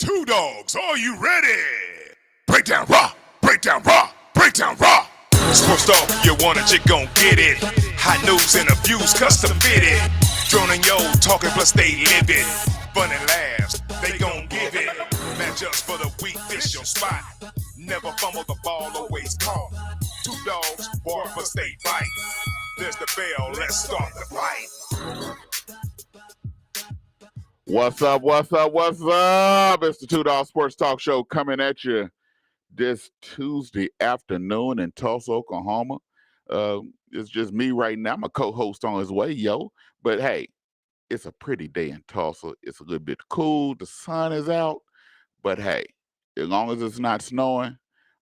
2Dawgs, are you ready? Breakdown raw, breakdown raw, breakdown raw. Sports talk, you want it, you gon' get it. Hot news and views, custom fitted. Droning yo, talking plus they live it. Fun and laughs, they gon' give it. Matchups for the week, this your spot. Never fumble the ball, always caught. 2Dawgs, bar for state fight. There's the bell, let's start the fight. What's up? It's the 2Dawgs Sports Talk Show coming at you this Tuesday afternoon in Tulsa, Oklahoma. It's just me right now. I'm a co-host on his way, yo. But hey, it's a pretty day in Tulsa. It's a little bit cool. The sun is out. But hey, as long as it's not snowing,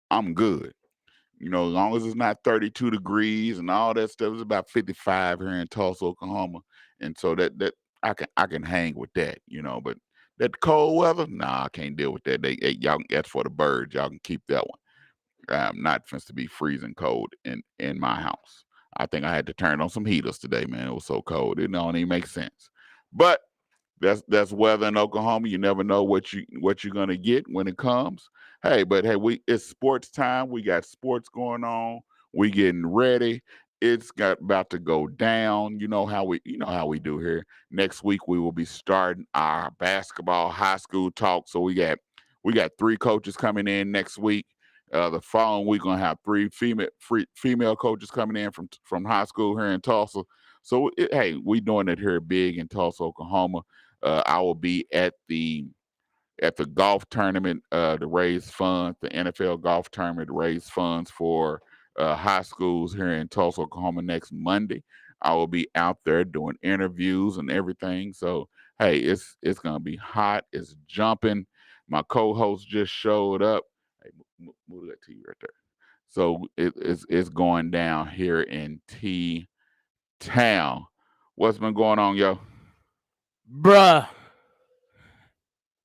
I'm good. You know, as long as it's not 32 degrees and all that stuff, it's about 55 here in Tulsa, Oklahoma. And so that I can hang with that, you know, but that cold weather, nah, I can't deal with that. Y'all, that's for the birds. Y'all can keep that one. I'm not supposed to be freezing cold in my house. I think I had to turn on some heaters today, man. It was so cold. It don't even make sense. But that's weather in Oklahoma. You never know what you're gonna get when it comes. Hey, it's sports time. We got sports going on. We getting ready. It's about to go down. You know how we do here. Next week we will be starting our basketball high school talk. So we got 3 coaches coming in next week. The following week we're gonna have 3 female coaches coming in from high school here in Tulsa. So hey, we doing it here big in Tulsa, Oklahoma. I will be at the golf tournament to raise funds, the NFL golf tournament to raise funds for high schools here in Tulsa, Oklahoma next Monday. I will be out there doing interviews and everything. So hey, it's gonna be hot. It's jumping. My co-host just showed up. Hey, move that TV right there. So it's going down here in T-Town. What's been going on, yo? Bruh,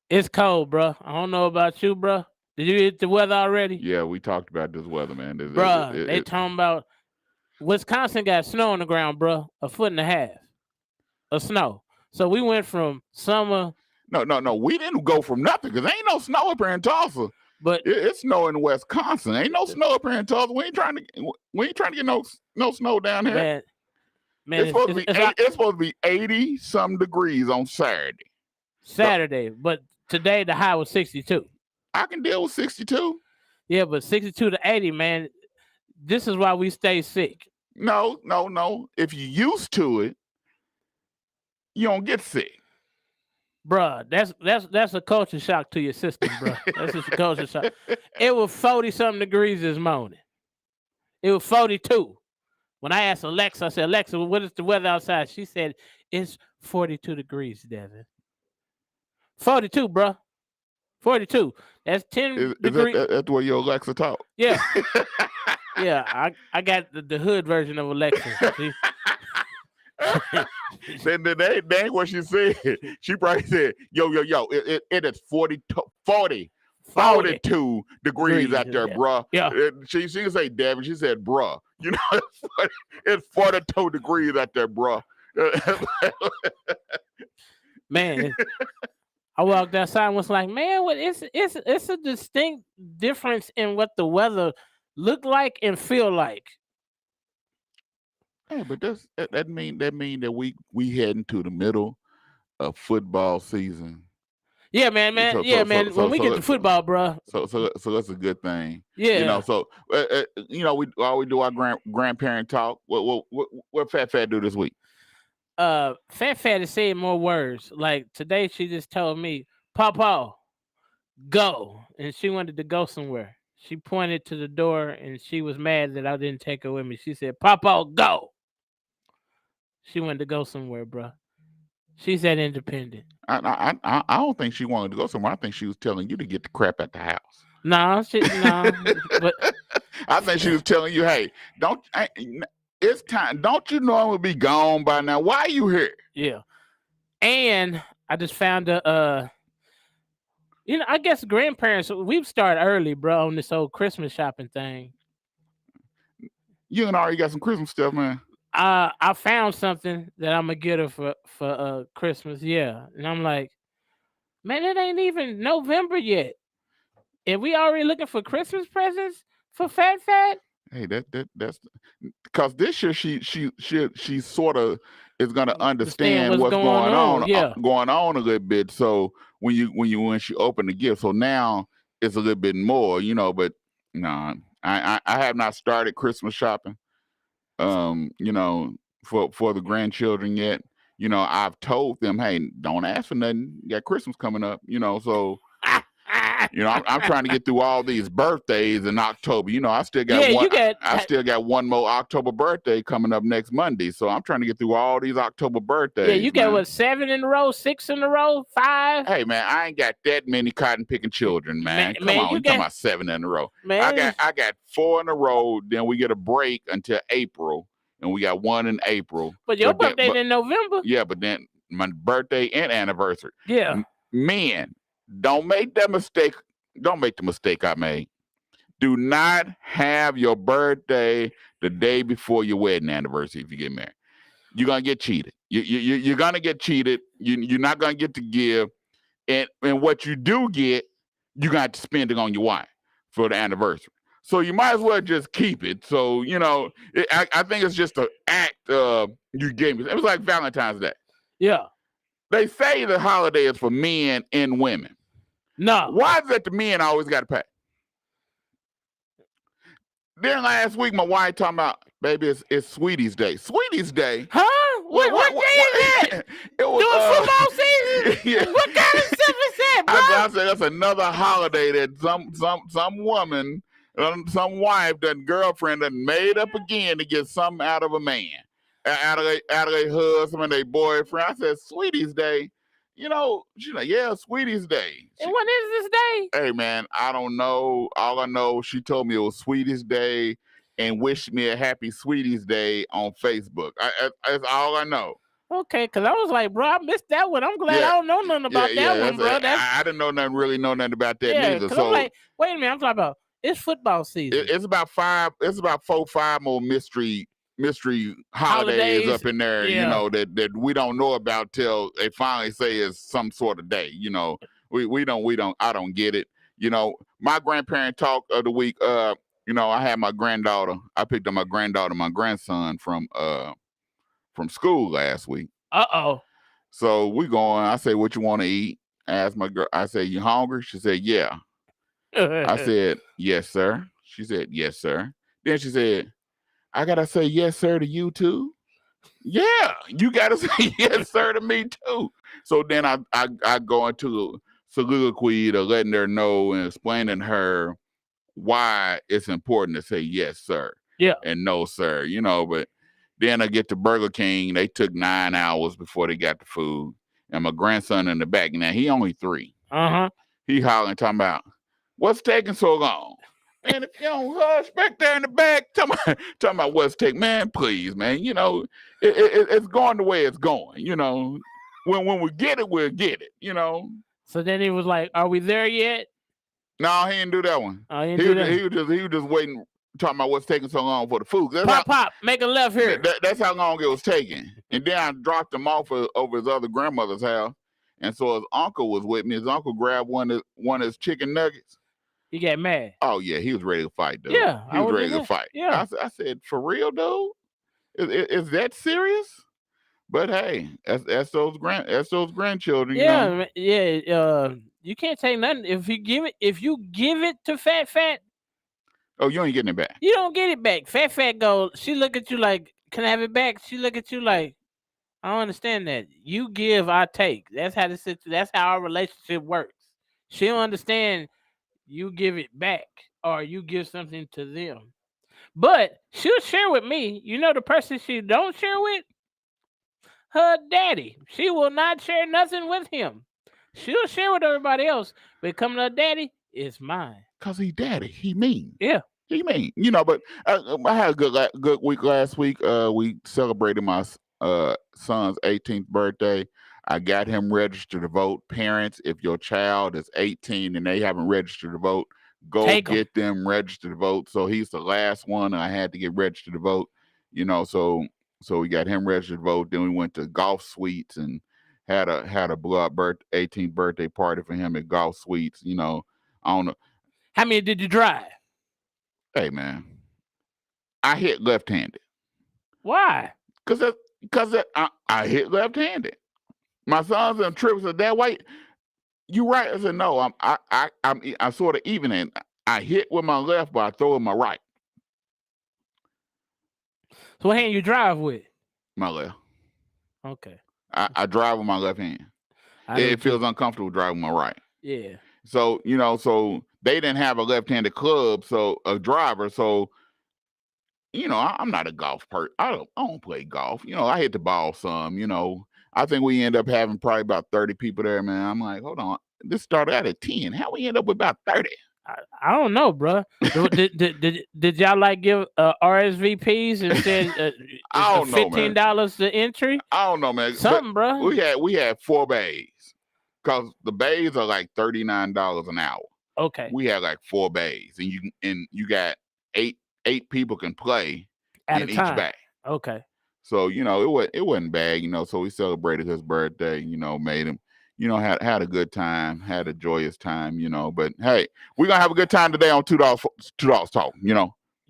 it's cold, bruh. I don't know about you, bruh. Did you get the weather already? Yeah, we talked about this weather, man. They talking about Wisconsin got snow on the ground, bruh. 1.5 feet of snow. So we went from summer. No. We didn't go from nothing because ain't no snow up here in Tulsa. But it's snow in Wisconsin. Ain't no snow up here in Tulsa. We ain't trying to get no snow down here. Man, it's supposed to be 80-some degrees on Saturday. But today the high was 62. I can deal with 62. Yeah, but 62 to 80, man. This is why we stay sick. No. If you're used to it, you don't get sick. Bruh, that's a culture shock to your system, bruh. That's just a culture shock. It was 40-something degrees this morning. It was 42. When I asked Alexa, I said, Alexa, what is the weather outside? She said, it's 42 degrees, Devin. 42, bruh. 42. That's 10 degrees. That's the way your Alexa talk. Yeah. Yeah, I got the hood version of Alexa. See? Then that ain't what she said. She probably said, yo, it is 42 degrees out there, bruh. Yeah. She didn't say Devin, she said bruh. You know, it's 42 degrees out there, bruh. Man, I walked outside and was like, man, it's a distinct difference in what the weather look like and feel like. Yeah, but that mean that we heading to the middle of football season. Yeah, man. When we get to football, bro. So that's a good thing. Yeah. You know, so we do our grandparent talk. What Fat do this week? Fat is saying more words. Like today, she just told me, "Papa, go," and she wanted to go somewhere. She pointed to the door, and she was mad that I didn't take her with me. She said, "Papa, go." She wanted to go somewhere, bro. She's that independent. I don't think she wanted to go somewhere. I think she was telling you to get the crap at the house. No. But I think she was telling you, hey, it's time. Don't you know I'm gonna be gone by now? Why are you here? Yeah. And I just found I guess grandparents, we've started early, bro, on this old Christmas shopping thing. You and already got some Christmas stuff, man. I found something that I'm gonna get her for Christmas. Yeah. And I'm like, Man, it ain't even November yet. And we already looking for Christmas presents for Fat Fat? Hey, that's because this year she sort of is going to Understand understand what's what's going on. Yeah. going on a little bit. So when she opened the gift, so now it's a little bit more, But no, I have not started Christmas shopping. For the grandchildren yet. I've told them, hey, don't ask for nothing. You got Christmas coming up, so I'm trying to get through all these birthdays in October. I still got Yeah, one. you got- I still got one more October birthday coming up next Monday. So I'm trying to get through all these October birthdays. Yeah, you got man. what, 7 in a row, 6 in a row, 5? Hey man, I ain't got that many cotton picking children, man. Come on, you talking about 7 in a row? Man, I got 4 in a row. Then we get a break until April, and we got 1 in April. but your birthday's in November. Yeah, but then my birthday and anniversary. Yeah. Men, don't make that mistake. Don't make the mistake I made. Do not have your birthday the day before your wedding anniversary if you get married. You're gonna get cheated. You're gonna get cheated. You're not gonna get to give, and what you do get, you're gonna have to spend it on your wife for the anniversary. So you might as well just keep it. So I think it's just an act you gave me. It was like Valentine's Day. Yeah. They say the holiday is for men and women. No. Why is it the men always got to pay? Then last week, my wife talking about, baby, it's Sweetie's Day. Sweetie's Day? Huh? What day is that? It was Doing football season? Yeah. What kind of stuff is that, bro? I said that's another holiday that some woman, some wife, that girlfriend, that made up again to get something out of a man, out of their husband and their boyfriend. I said, Sweetie's Day. She's like, yeah, Sweetie's Day. And when is this day? Hey, man, I don't know. All I know, she told me it was Sweetie's Day and wished me a happy Sweetie's Day on Facebook. That's all I know. Okay, because I was like, bro, I missed that one. I'm glad I don't know nothing about that one, bro. I didn't know nothing about that neither. So I'm like, wait a minute, I'm talking about, it's football season. It's about 4 or 5 more mystery holidays up in there, that we don't know about till they finally say it's some sort of day. I don't get it. My grandparent talk of the week, I had my granddaughter. I picked up my granddaughter, my grandson from school last week. Uh-oh. So we going, I say, what you want to eat? I asked my girl, I said, you hungry? She said, yeah. I said, yes, sir. She said, yes, sir. Then she said, I gotta say yes, sir, to you too. Yeah, you gotta say yes, sir, to me too. So then I go into soliloquy to letting her know and explaining her why it's important to say yes, sir. Yeah. And no, sir. But then I get to Burger King. They took 9 hours before they got the food. And my grandson in the back, now he only 3. Uh-huh. He hollering, talking about, what's taking so long? And if you don't hush back there in the back, talking about what's taking, man, please, man. It's going the way it's going. When we get it, we'll get it. So then he was like, "Are we there yet?" No, he didn't do that one. Oh, he didn't do that. He was just waiting, talking about what's taking so long for the food. Pop, make a left here. That's how long it was taking. And then I dropped him off over his other grandmother's house, and so his uncle was with me. His uncle grabbed one of his chicken nuggets. He got mad. Oh yeah, he was ready to fight, dude. Yeah, he was ready to fight. Yeah, I said, for real, dude? Is that serious? But hey, that's those grandchildren. Yeah. You can't take nothing if you give it to Fat. Oh, you ain't getting it back. You don't get it back. Fat goes. She look at you like, can I have it back? She look at you like, I don't understand that. You give, I take. That's how our relationship works. She don't understand. You give it back or you give something to them. But she'll share with me. The person she don't share with? Her daddy. She will not share nothing with him. She'll share with everybody else. But coming to her daddy, it's mine. Because he daddy. He mean. Yeah. He mean. But I had a good week last week. We celebrated my son's 18th birthday. I got him registered to vote. Parents, if your child is 18 and they haven't registered to vote, go get them registered to vote. So he's the last one I had to get registered to vote. So we got him registered to vote. Then we went to golf suites and had a blood 18th birthday party for him at Golf Suites. You know, I don't know. How many did you drive? Hey man, I hit left-handed. Why? Because I hit left-handed. My sons and trips said, "Dad, why you right?" I said, "No, I'm sort of even in. I hit with my left, but I throw with my right. So what hand you drive with? My left. Okay. I drive with my left hand. It feels uncomfortable driving my right. Yeah. So so they didn't have a left-handed club, so a driver. So I'm not a golf person. I don't play golf. I hit the ball some. I think we end up having probably about 30 people there, man. I'm like, hold on, this started out at 10. How we end up with about 30? I don't know, bro. did y'all like give RSVPs and said I don't know, man. $15 the entry? I don't know, man. Something, bro. We had 4 bays because the bays are like $39 an hour. Okay. We had like 4 bays, and you got eight people can play at in a each time. bay. Okay. So it wasn't bad, So we celebrated his birthday. Made him, had a good time, had a joyous time. But hey, we're gonna have a good time today on 2Dawgs Talk.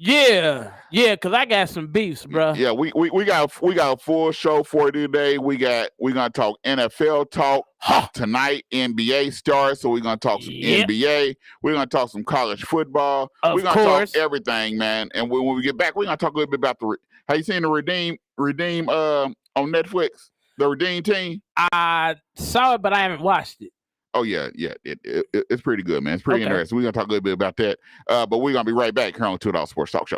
Yeah, because I got some beefs, bro. Yeah, we got a full show for you today. We're gonna talk NFL talk tonight. NBA starts, so we're gonna talk some NBA. We're gonna talk some college football. We're gonna talk everything, man. And when we get back, we're gonna talk a little bit about have you seen the Redeem on Netflix? The Redeem team. I saw it, but I haven't watched it. Oh yeah, it's pretty good, man. It's pretty interesting. We're gonna talk a little bit about that. But we're gonna be right back here on 2Dawgs Sports Talk Show.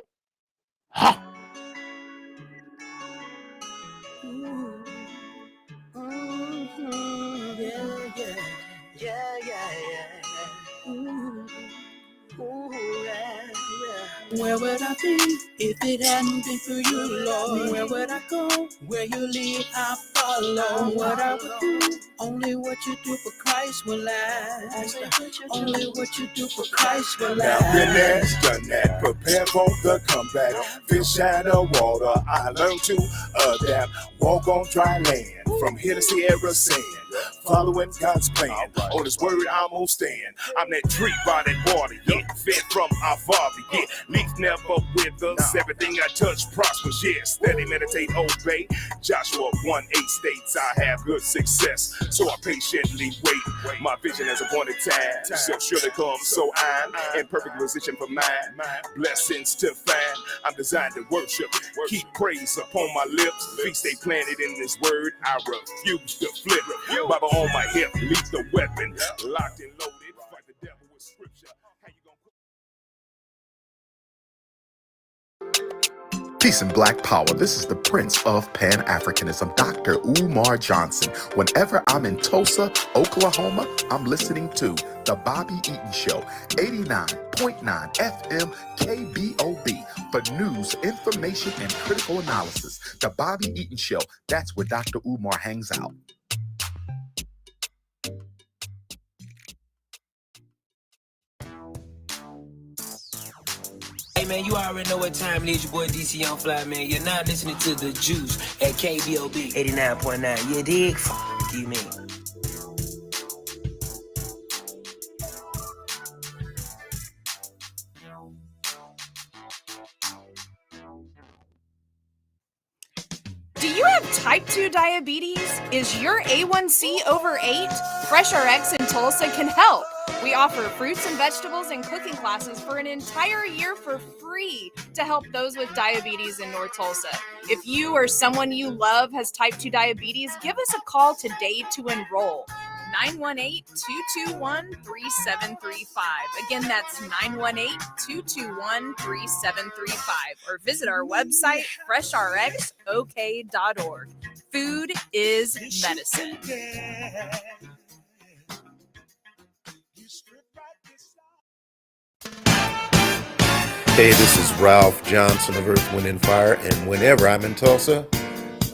Where would I be if it hadn't been for you, Lord? Where would I go? Where you lead, I follow. What I would do, only what you do for Christ will last. Only what you do for Christ will last. Now been there, done that, prepare for the comeback. Fish out of water, I learned to adapt. Walk on dry land, from here to Sierra Sand. Following God's plan, on His word I'm gonna stand. I'm that tree by that water, fed from our Father, leaf never withers. Everything I touch prospers, steady meditate, obey. Joshua 1:8 states I have good success, so I patiently wait. My vision has appointed time, shall surely come, so I'm in perfect position for mine. Blessings to find, I'm designed to worship, keep praise upon my lips. Feet stay planted in His word, I refuse to flip. Bible on my hip, leave the weapon, locked and loaded, fight the devil with scripture. Peace and Black Power. This is the Prince of Pan-Africanism, Dr. Umar Johnson. Whenever I'm in Tulsa, Oklahoma, I'm listening to The Bobby Eaton Show, 89.9 FM KBOB. For news, information, and critical analysis. The Bobby Eaton Show, that's where Dr. Umar hangs out. Hey man, you already know what time it is. Your boy DC Young Fly, man. You're now listening to The Juice at KBOB 89.9. You dig? You mean? Do you have type 2 diabetes? Is your A1C over 8? Fresh RX in Tulsa can help. We offer fruits and vegetables and cooking classes for an entire year for free to help those with diabetes in North Tulsa. If you or someone you love has type 2 diabetes, give us a call today to enroll. 918-221-3735. Again, that's 918-221-3735. Or visit our website, freshrxok.org. Food is medicine. Hey, this is Ralph Johnson of Earth, Wind & Fire, and whenever I'm in Tulsa,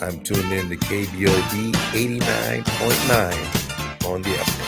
I'm tuned in to KBOB 89.9 on the FM.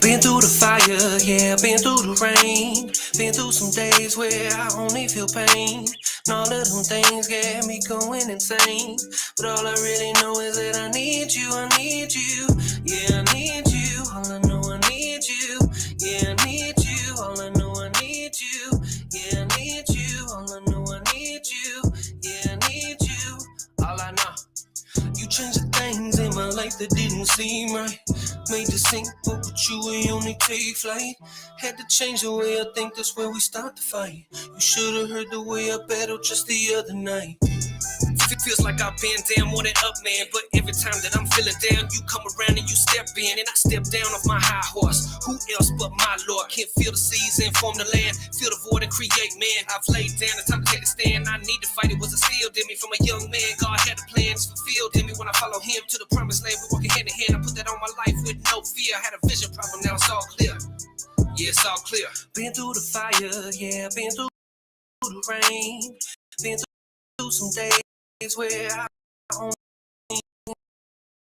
Been through the fire, yeah, been through the rain. Been through some days where I only feel pain. And all of them things get me going insane. But all I really know is that I need you, I need you. Yeah, I need you, all I know I need you. Yeah, I need you, all I know I need you. Yeah, I need you, all I know I need you. Yeah, I need you, all I know. You changed the things in my life that didn't seem right. Made the sink, but with you we only take flight. Had to change the way I think, that's where we start to fight. You should've heard the way I battled just the other night. It feels like I've been down more than up, man. But every time that I'm feeling down, you come around and you step in, and I step down off my high horse. Who else but my Lord can feel the seas and form the land, feel the void and create, man. I've laid down, it's time to take a stand. I need to fight, it was instilled in me from a young man. God had a plan, it's fulfilled in me when I follow him to the promised land. We walking hand in hand, I put that on my life with no fear. I had a vision problem, now it's all clear. Yeah, it's all clear. Been through the fire, yeah, been through the rain. Been through some days where I only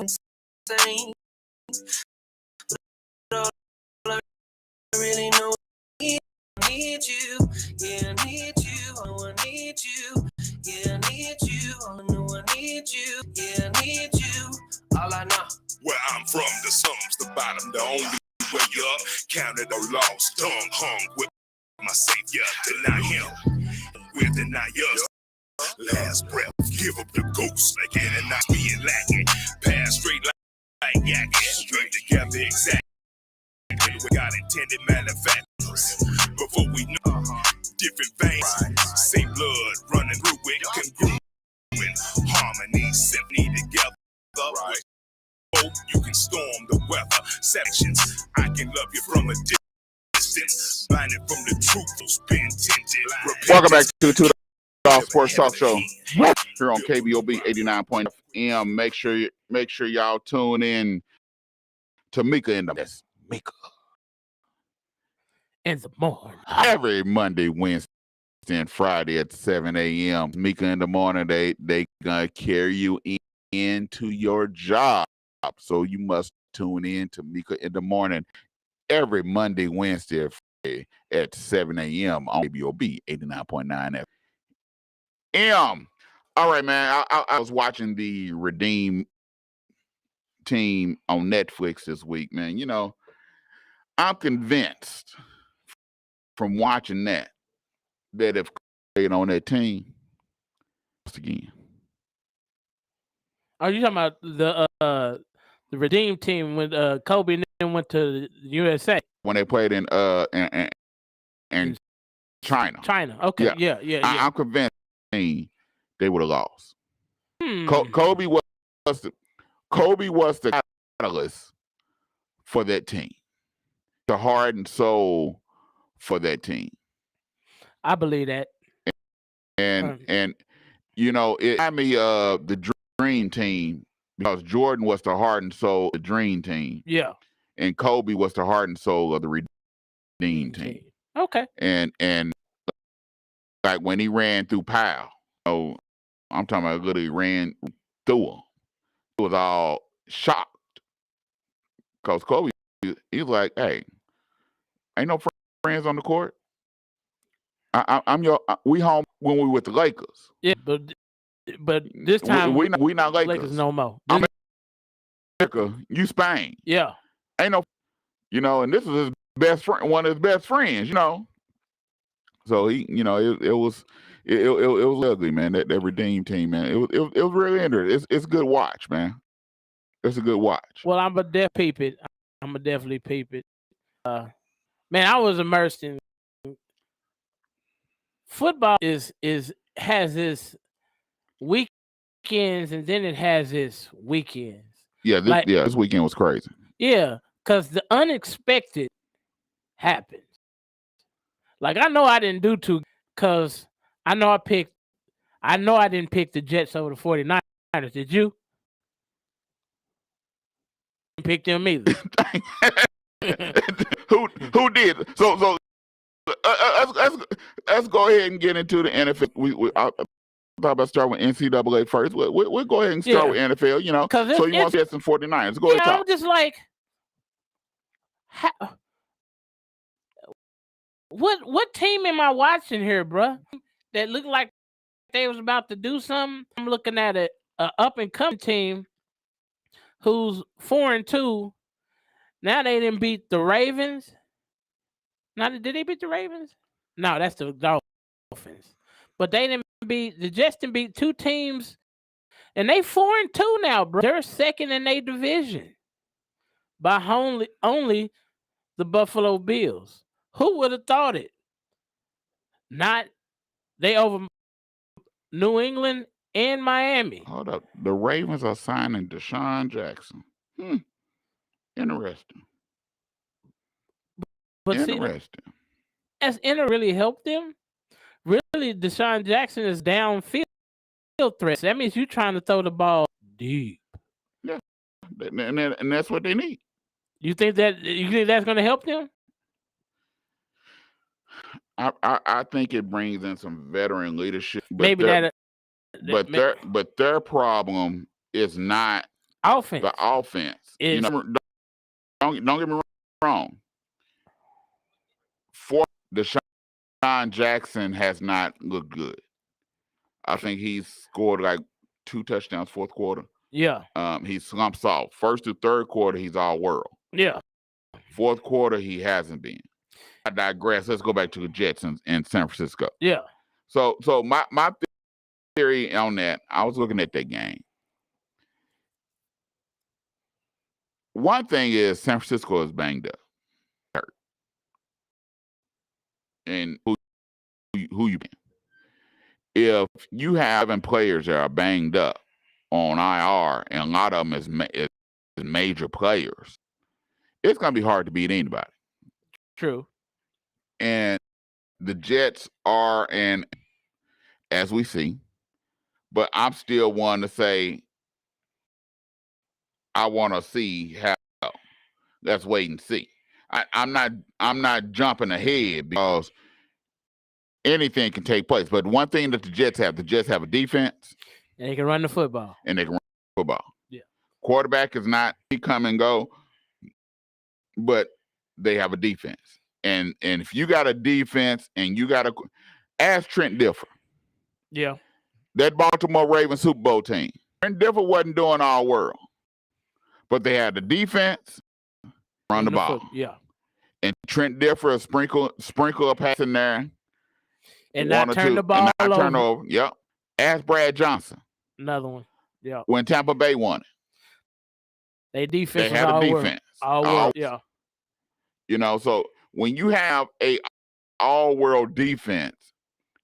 insane. But all I really know is I need you. Yeah, I need you. Oh, I need you. Yeah, I need you. All I know I need you. Yeah, I need you. All I know. Where I'm from, the sum's the bottom, the only way up. Counted or lost, tongue hung with my savior. Deny him, we'll deny us. Last breath, give up the ghost like it and not being lacking. Pass straight like yakking, straight together exactly. We got intended manufacturers. Before we know, different veins, same blood running through it, congruent harmony, symphony together. Right. Hope you can storm the weather sections. I can love you from a distance, blinded from the truth, been tinted. Welcome back to 2Dawgs Sports Talk Show here on KBOB 89.FM. Make sure y'all tune in to Mika in the Mika In the morning. every Monday, Wednesday, and Friday at 7 a.m. Mika in the morning. They gonna carry you into your job, so you must tune in to Mika in the morning every Monday, Wednesday, and Friday at 7 a.m. on KBOB 89.9 FM. All right, man. I was watching the Redeem Team on Netflix this week, man. You know, I'm convinced from watching that if played on that team again. Are you talking about the Redeem Team when Kobe and them went to the USA? When they played in China. China. Okay. Yeah. I'm convinced they would have lost. Kobe was the catalyst for that team, the heart and soul for that team. I believe that. And you know, it reminded me of the Dream Team because Jordan was the heart and soul of the Dream Team. Yeah. And Kobe was the heart and soul of the Redeem Team. Okay. And like when he ran through Powell, oh, I'm talking about literally ran through him. It was all shocked because Kobe, he's like, "Hey, ain't no friends on the court. I'm your. We home when we with the Lakers. Yeah, but this time we not Lakers no more. I'm America. You Spain. Yeah. Ain't no, you know. And this is his best friend, one of his best friends. You know. So he, you know, it was ugly, man. That Redeem Team, man. It was really interesting. It's a good watch, man. It's a good watch. Well, I'm a peep it. I'm a definitely peep it. Man, I was immersed in football. Has its weekends and then it has its weekends. Yeah, this weekend was crazy. Yeah, because the unexpected happens. Like I know I didn't do too because I know I didn't pick the Jets over the 49ers. Did you? Didn't pick them either. Who did? So let's go ahead and get into the NFL. I thought about starting with NCAA first. We'll go ahead and start with NFL. You know, so you want to get some 49ers? Go ahead. I'm just like, What team am I watching here, bruh? That looked like they was about to do something. I'm looking at a up and coming team who's 4-2. Now they didn't beat the Ravens. Now did they beat the Ravens? No, that's the Dolphins. But they Jets didn't beat two teams, and they 4-2 now, bro. They're second in their division by only the Buffalo Bills. Who would have thought it? Not they over New England and Miami. Hold up. The Ravens are signing Deshaun Jackson. Interesting. But interesting. Has really helped them? Really, Deshaun Jackson is downfield threat. That means you're trying to throw the ball deep. Yeah, and that's what they need. You think that's going to help them? I think it brings in some veteran leadership. But but their problem is not offense. The offense. Don't get me wrong. Deshaun Jackson has not looked good. I think he's scored like 2 touchdowns fourth quarter. Yeah. He slumps off. First to third quarter, he's all world. Yeah. Fourth quarter, he hasn't been. I digress. Let's go back to the Jets in San Francisco. Yeah. So my theory on that, I was looking at that game. One thing is San Francisco is banged up. Hurt. And who you been? If you have players that are banged up on IR, and a lot of them is major players, it's going to be hard to beat anybody. True. And the Jets are, and as we see, but I'm still one to say, I want to see how. Let's wait and see. I'm not jumping ahead because anything can take place. But one thing that the Jets have a defense. And they can run the football. Yeah. Quarterback is not come and go, but they have a defense. And if you got a defense and you got ask Trent Dilfer. Yeah. That Baltimore Ravens Super Bowl team. Trent Dilfer wasn't doing all world. But they had the defense, run the ball. Yeah. And Trent Dilfer sprinkle a pass in there. And not turn the ball over. Turn over. Yep. Ask Brad Johnson. Another one. Yeah. When Tampa Bay won it. They defense. They had a defense. All world. Yeah. So when you have a all-world defense,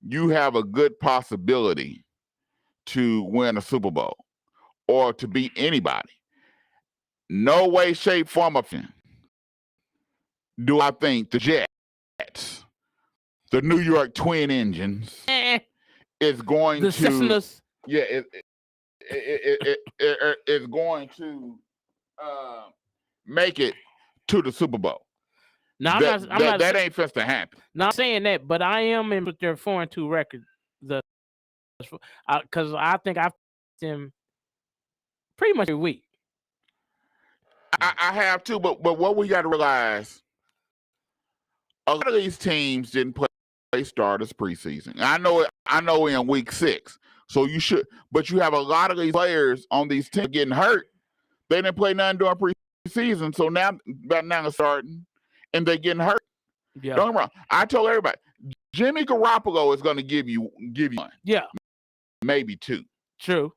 you have a good possibility to win a Super Bowl or to beat anybody. No way, shape, form, or form do I think the Jets, the New York Twin Engines, is going to. Syphilis. Yeah, it's going to make it to the Super Bowl. No, that ain't supposed to happen. Not saying that, but I am in with their 4-2 record. Because I think I've them pretty much every week. I have too, but what we got to realize, a lot of these teams didn't play starters preseason. I know in week 6, so you should, but you have a lot of these players on these teams getting hurt. They didn't play nothing during preseason, so now they're starting, and they're getting hurt. Yeah. Don't get me wrong. I told everybody, Jimmy Garoppolo is going to give you one. Yeah. Maybe 2. True.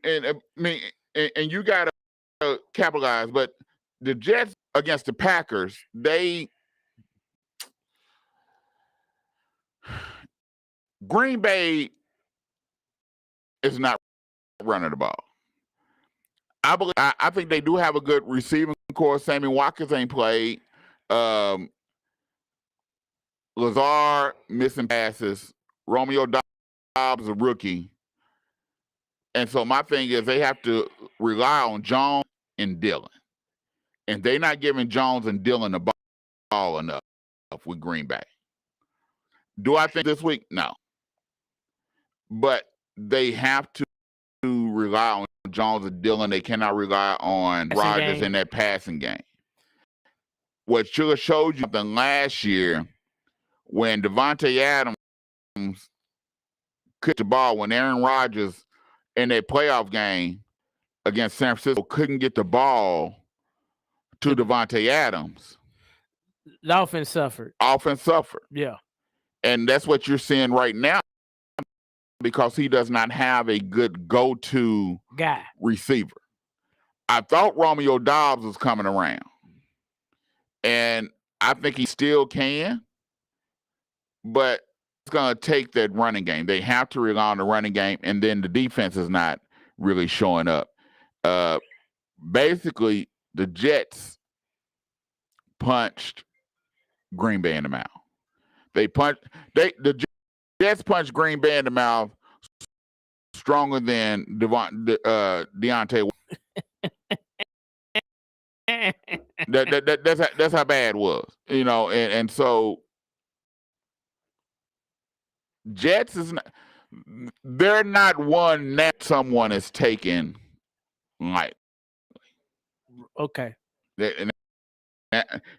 And I mean, and you got to capitalize, but the Jets against the Packers, Green Bay is not running the ball. I think they do have a good receiving core. Sammy Watkins ain't played. Lazard missing passes. Romeo Dobbs a rookie. And so my thing is they have to rely on Jones and Dillon. And they're not giving Jones and Dillon the ball enough with Green Bay. Do I think this week? No. But they have to rely on Jones and Dillon. They cannot rely on Rodgers in that passing game. what should have showed you something last year when Devontae Adams kicked the ball when Aaron Rodgers in that playoff game against San Francisco couldn't get the ball to Devontae Adams. The offense suffered. Offense suffered. Yeah. And that's what you're seeing right now because he does not have a good go-to guy receiver. I thought Romeo Doubs was coming around. And I think he still can. But it's going to take that running game. They have to rely on the running game, and then the defense is not really showing up. Basically, the Jets punched Green Bay in the mouth. The Jets punched Green Bay in the mouth stronger than Deontay. That's how bad it was, and so Jets is not. They're not one that someone is taking lightly. Okay.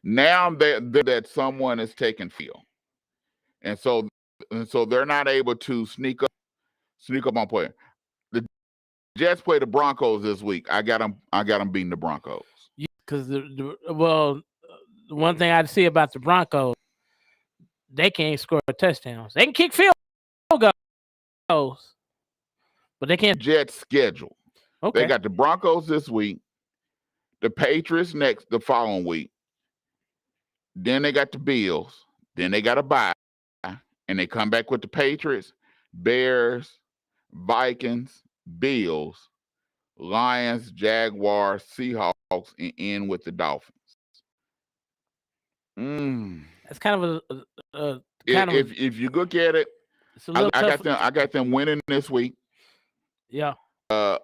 Now that someone is taking field, and so they're not able to sneak up on play. The Jets play the Broncos this week. I got them beating the Broncos. Because the one thing I see about the Broncos, they can't score touchdowns. They can kick field goals, but they can't. Jets schedule. Okay. They got the Broncos this week, the Patriots next the following week. Then they got the Bills. Then they got a bye, and they come back with the Patriots, Bears, Vikings, Bills, Lions, Jaguars, Seahawks, and end with the Dolphins. That's kind of a if you look at it, I got them winning this week. Yeah.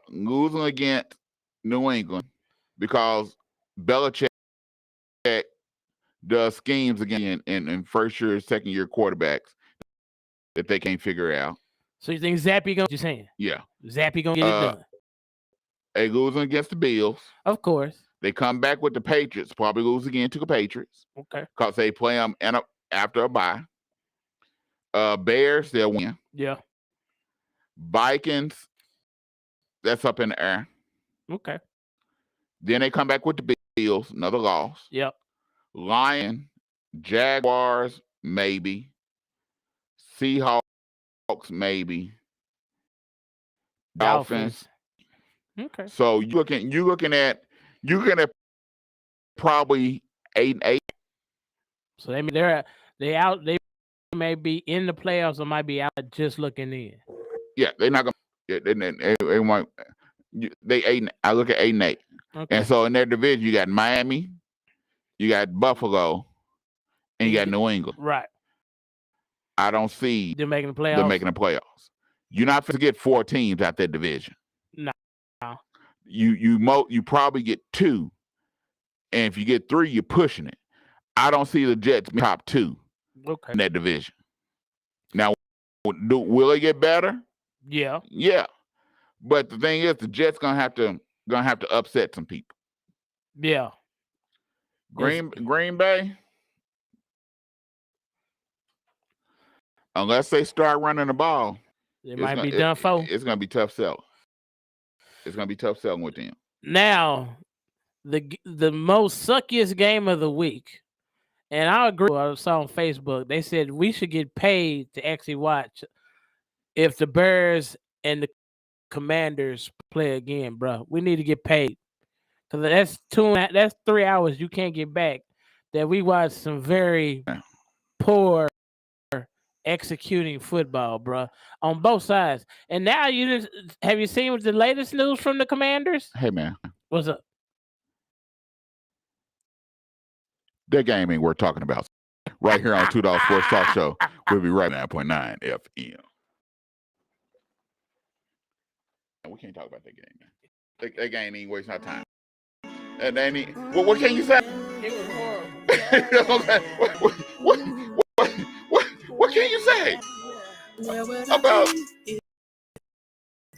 Losing against New England because Belichick does schemes again in first year, second year quarterbacks that they can't figure out. So you think Zappy gonna? You saying? Yeah. Zappy gonna get it done. They losing against the Bills. Of course. They come back with the Patriots. Probably lose again to the Patriots. Okay. Because they play them after a bye. Bears, they'll win. Yeah. Vikings, that's up in the air. Okay. Then they come back with the Bills, another loss. Yep. Lions, Jaguars, maybe. Seahawks, maybe. Dolphins. Okay. So you looking at probably 8-8. So they may be in the playoffs or might be out just looking in. Yeah, they're not gonna. They might. They 8. I look at 8-8. Okay. And so in their division, you got Miami, you got Buffalo, and you got New England. Right. I don't see they're making the playoffs. You're not going to get 4 teams out that division. No. You probably get 2, and if you get 3, you're pushing it. I don't see the Jets top 2 in that division. Now, will they get better? Yeah. Yeah. But the thing is, the Jets gonna have to upset some people. Yeah. Green Bay, unless they start running the ball, it might be done for. It's gonna be tough selling. It's gonna be tough selling with them. Now, the most suckiest game of the week, and I agree. I saw on Facebook they said we should get paid to actually watch if the Bears and the Commanders play again, bro. We need to get paid because that's 3 hours you can't get back. That we watched some very poor executing football, bro, on both sides. And now have you seen the latest news from the Commanders? Hey man, what's up? That game ain't worth talking about. Right here on 2Dawgs Sports Talk Show. We'll be right 9.9 FM. We can't talk about that game, man. That game ain't wasting our time. And then what can you say? It was horrible. What can you say about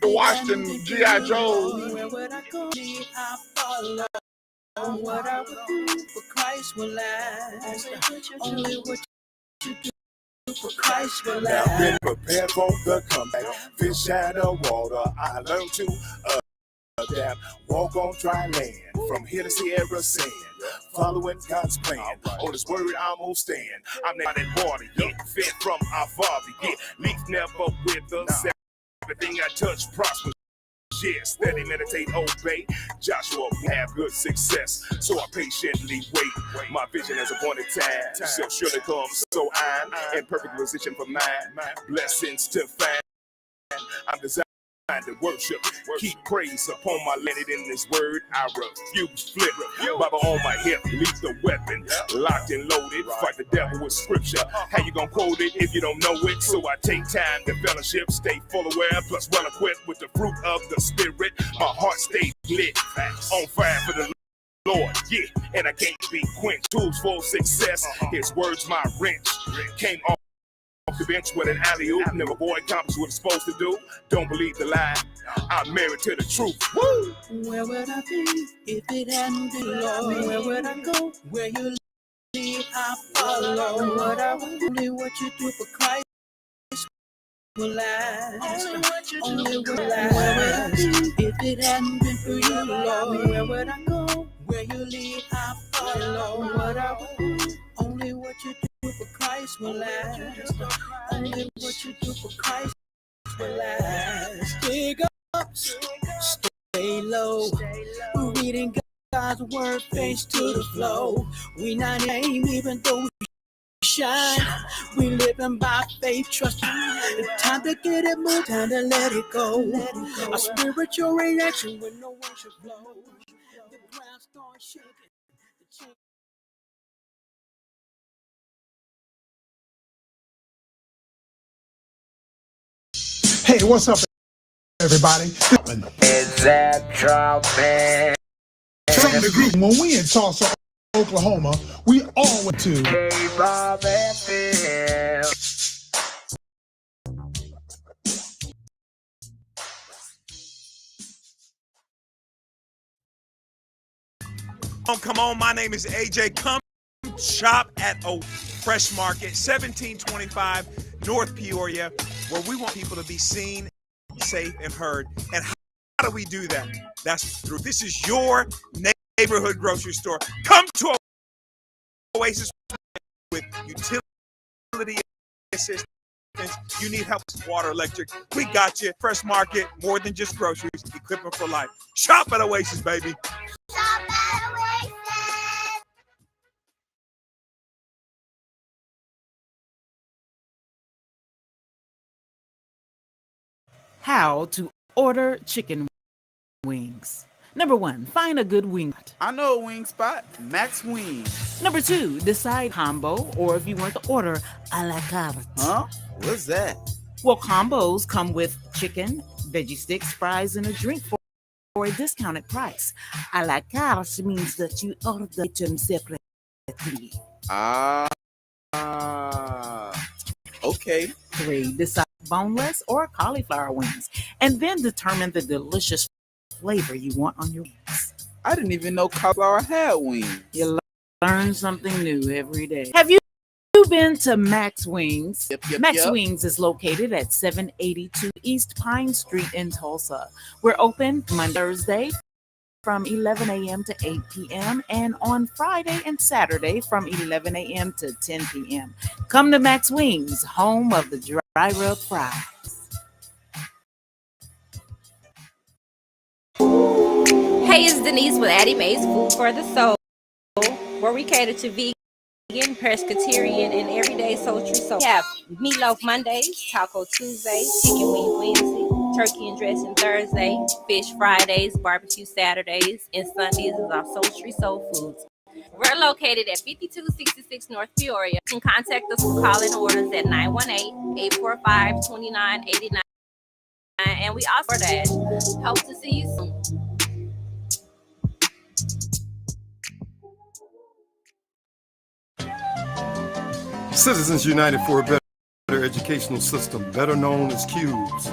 the Washington G.I. Joe? What I would do for Christ will last. Only what you do for Christ will Now last. been prepared for the comeback. Fish out of water, I learned to adapt. Walk on dry land, from here to Sierra Sand. Following God's plan, on His word I'm on stand. I'm not in water, yeah, fed from our Father, yeah. Leaf never with us, everything I touch prospers. Yeah, steady, meditate, obey. Joshua will have good success, so I patiently wait. My vision has appointed time shall surely come, so I'm in perfect position for mine. Blessings to find. I'm designed to worship, keep praise upon my landed in this word. I refuse, flip, Bible on my hip, leave the weapon, locked and loaded. Fight the devil with scripture. How you gonna quote it if you don't know it? So I take time to fellowship, stay full aware, plus well equipped with the fruit of the spirit. My heart stays lit, on fire for the Lord, yeah, and I can't be quenched. Tools for success, His words my wrench. Came off the bench with an alley-oop. Never boy accomplished what it's supposed to do. Don't believe the lie, I'm married to the truth. Woo! Where would I be if it hadn't been Lord? Where would I go? Where you lead, I follow. What I would do, only what you do for Christ will last. Only what will last. Where would I be if it hadn't been for you, Lord? Where would I go? Where you lead, I follow. What I would do, only what you do for Christ will last. Only what you do for Christ will last. Big ups, stay low. Reading God's word, face to the flow. We not aim even though we shine. We living by faith, trust. Time to get it moved, time to let it go. A spiritual reaction when no worship flows. The ground starts shaking. Hey, what's up, everybody? It's that trumpet. From the group, when we in Tulsa, Oklahoma, we all went to K-Bob FM. Come on, my name is AJ. Come shop at a fresh market, 1725 North Peoria, where we want people to be seen, safe, and heard. And how do we do that? That's through, this is your neighborhood grocery store. Come to Oasis with utility assistance. You need help with water, electric. We got you. Fresh market, more than just groceries, equipment for life. Shop at Oasis, baby. Shop at Oasis. How to order chicken wings. Number 1, find a good wing. I know a wing spot, Max Wings. Number 2, decide combo, or if you want to order a la carte. Huh? What's that? Well, combos come with chicken, veggie sticks, fries, and a drink for a discounted price. A la carte means that you order the item separately. Okay. 3, decide boneless or cauliflower wings, and then determine the delicious flavor you want on your wings. I didn't even know cauliflower had wings. You learn something new every day. Have you been to Max Wings? Yep. Max Wings is located at 782 East Pine Street in Tulsa. We're open Monday, Thursday from 11 a.m. to 8 p.m. and on Friday and Saturday from 11 a.m. to 10 p.m. Come to Max Wings, home of the dry rub fries. Hey, it's Denise with Addie Mae's Food for the Soul, where we cater to vegan, pescatarian, and everyday sultry. So we have meatloaf Mondays, taco Tuesdays, chicken wing Wednesday, turkey and dressing Thursday, fish Fridays, barbecue Saturdays, and Sundays is our sultry soul foods. We're located at 5266 North Peoria. You can contact us for call-in orders at 918-845-2989. And we offer that. Hope to see you soon. Citizens United for a Better Educational System, better known as CUBES.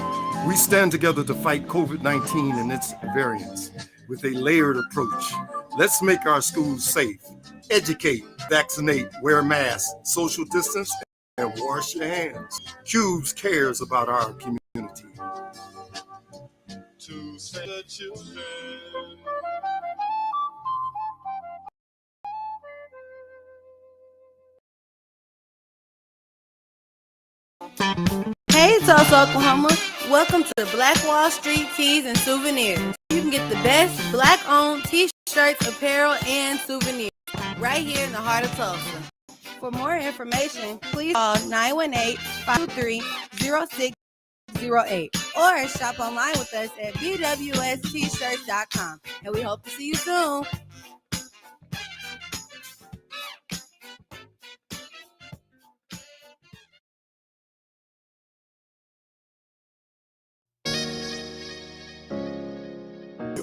We stand together to fight COVID-19 and its variants with a layered approach Let's make our schools safe. Educate, vaccinate, wear masks, social distance, and wash your hands. Cubes cares about our community. To save the children. Hey, Tulsa, Oklahoma. Welcome to Black Wall Street Tees and Souvenirs. You can get the best black-owned t-shirts, apparel, and souvenirs right here in the heart of Tulsa. For more information, please call 918-523-0608 or shop online with us at bwstshirts.com. And we hope to see you soon.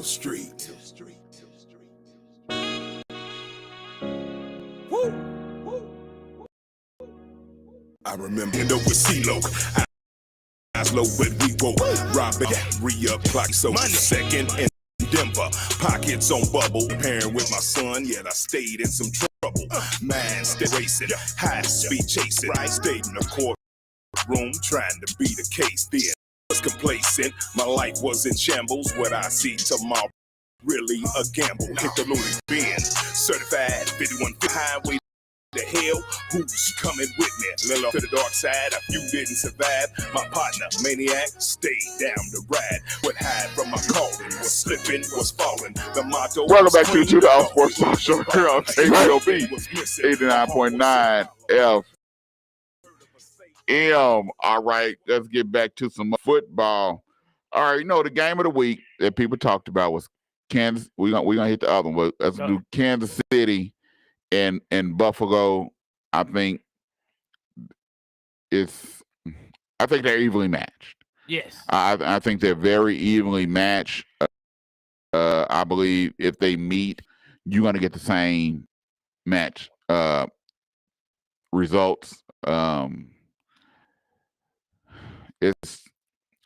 Street. I remember end up with CeeLo. Eyes low, but we woke. Robbing, re-up clock, so second in Denver. Pockets on bubble. Parent with my son, yet I stayed in some trouble. Man, still racing, high speed chasing. Stayed in the courtroom, trying to be the case. Then was complacent. My life was in shambles. What I see tomorrow, really a gamble. Hit the loaded bin, certified 51 highway. The hell, who's coming with me? Little to the dark side, a few didn't survive. My partner, maniac, stayed down the ride. What hide from my calling was slipping, was falling. The motto. Welcome back to the 2Dawgs Sports Talk Show here on KBOB 89.9 FM. All right, let's get back to some football. All right, you know the game of the week that people talked about was Kansas. We're gonna hit the other one, but let's do Kansas City and Buffalo. I think they're evenly matched. Yes. I think they're very evenly matched. I believe if they meet, you're gonna get the same match results.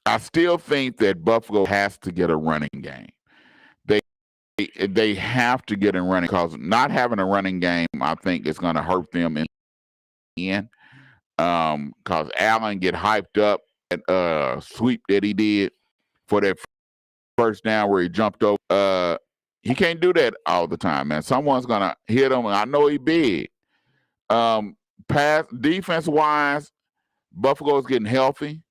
I still think that Buffalo has to get a running game. They have to get in running because not having a running game, I think, is going to hurt them in the end. Because Allen get hyped up at sweep that he did for that first down where he jumped over. He can't do that all the time, man. Someone's going to hit him, and I know he big. Pass defense wise, Buffalo's getting healthy.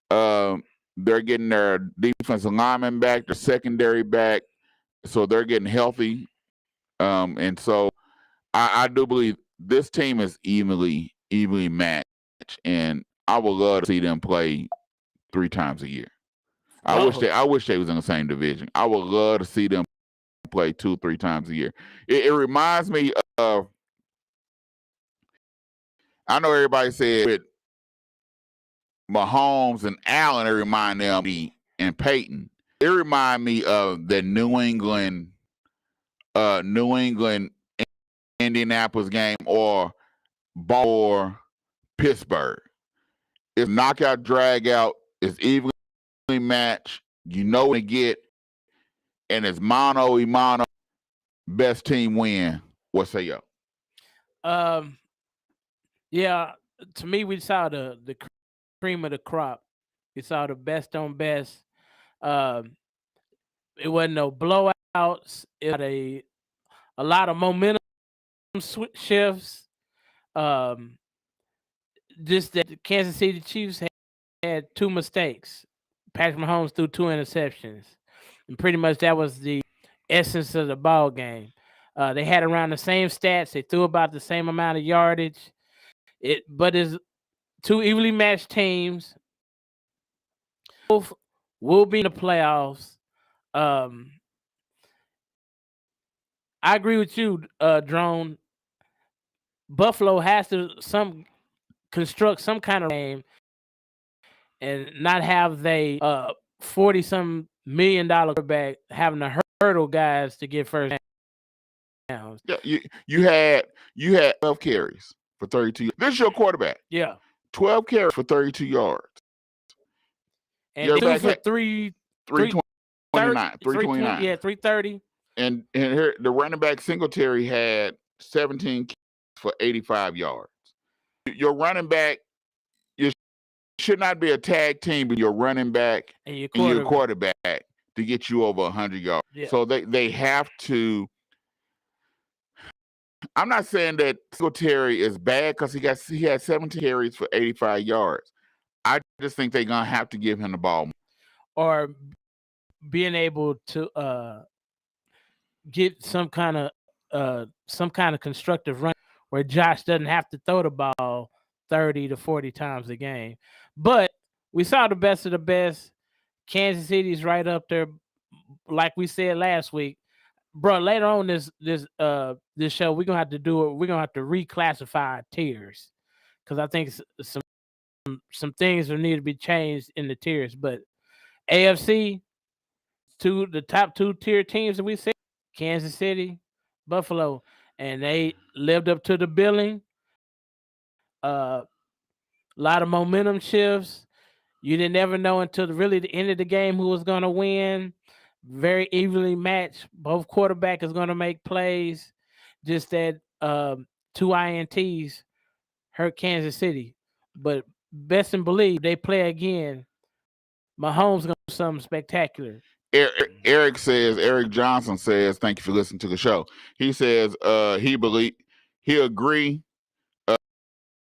They're getting their defensive lineman back, their secondary back. So they're getting healthy. And so I do believe this team is evenly matched. And I would love to see them play 3 times a year. I wish they was in the same division. I would love to see them play 2-3 times a year. It reminds me of, I know everybody said with Mahomes and Allen, it remind them and Peyton. It remind me of the New England, Indianapolis game or Baltimore, Pittsburgh. It's knockout, drag out. It's evenly matched. You know what to get, and it's mano a mano. Best team win. What say y'all? Yeah. To me, we saw the cream of the crop. We saw the best on best. It wasn't no blowouts. It had a lot of momentum shifts. Just that the Kansas City Chiefs had 2 mistakes. Patrick Mahomes threw 2 interceptions, and pretty much that was the essence of the ball game. They had around the same stats. They threw about the same amount of yardage. But it's 2 evenly matched teams. Both will be in the playoffs. I agree with you, Drone. Buffalo has to construct some kind of game and not have they $40-some million quarterback having to hurdle guys to get first downs. Yeah, you had 12 carries for 32. This is your quarterback. Yeah. 12 carries for 32 yards. And 2 for 329. 329. Yeah, 330. and here the running back Singletary had 17 for 85 yards. Your running back, you should not be a tag team, but your running back And your and your quarterback. quarterback to get you over 100 yards. Yeah. So they have to. I'm not saying that Singletary is bad because he had 17 carries for 85 yards. I just think they're gonna have to give him the ball. Or being able to get some kind of constructive run where Josh doesn't have to throw the ball 30 to 40 times a game. But we saw the best of the best. Kansas City's right up there, like we said last week. Bro, later on this show, we're gonna have to do it. We're gonna have to reclassify our tiers because I think some things will need to be changed in the tiers. But AFC, the top 2-tier teams that we said, Kansas City, Buffalo, and they lived up to the billing. A lot of momentum shifts. You didn't ever know until the end of the game who was going to win. Very evenly matched. Both quarterbacks is going to make plays. Just that 2 INTs hurt Kansas City. But best and believe they play again. Mahomes going to do something spectacular. Eric Johnson says, thank you for listening to the show. He says he agree,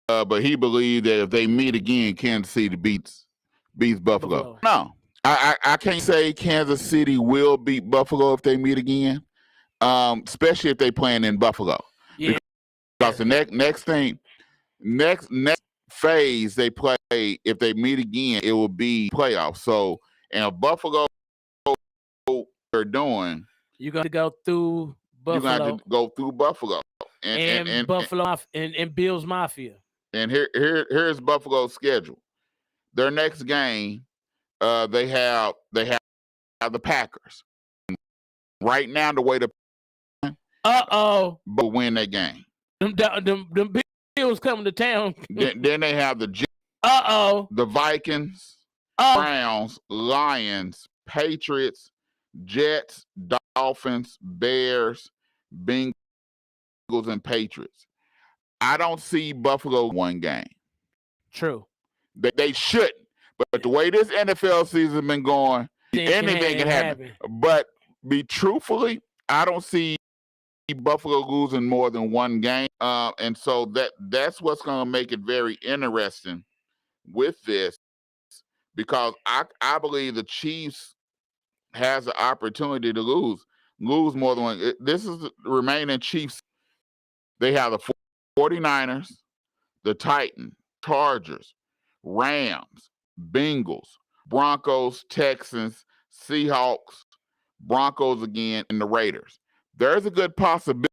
but he believed that if they meet again, Kansas City beats Buffalo. No, I can't say Kansas City will beat Buffalo if they meet again, especially if they playing in Buffalo. Yeah. Because the next phase they play, if they meet again, it will be playoffs. So, and if Buffalo are doing, you're going to go through Buffalo. You're going to have to go through Buffalo and Buffalo and Bills Mafia. And here's Buffalo's schedule. Their next game, they have the Packers. Right now, the way to but win that game. Them Bills coming to town. Then they have the Jets, the Vikings, Browns, Lions, Patriots, Jets, Dolphins, Bears, Bengals, and Patriots. I don't see Buffalo one game. True. They shouldn't. But the way this NFL season has been going, anything can happen. But truthfully, I don't see Buffalo losing more than one game. And so that's what's going to make it very interesting with this, because I believe the Chiefs has the opportunity to lose more than one. This is the remaining Chiefs. They have the 49ers, the Titans, Chargers, Rams, Bengals, Broncos, Texans, Seahawks, Broncos again, and the Raiders. There's a good possibility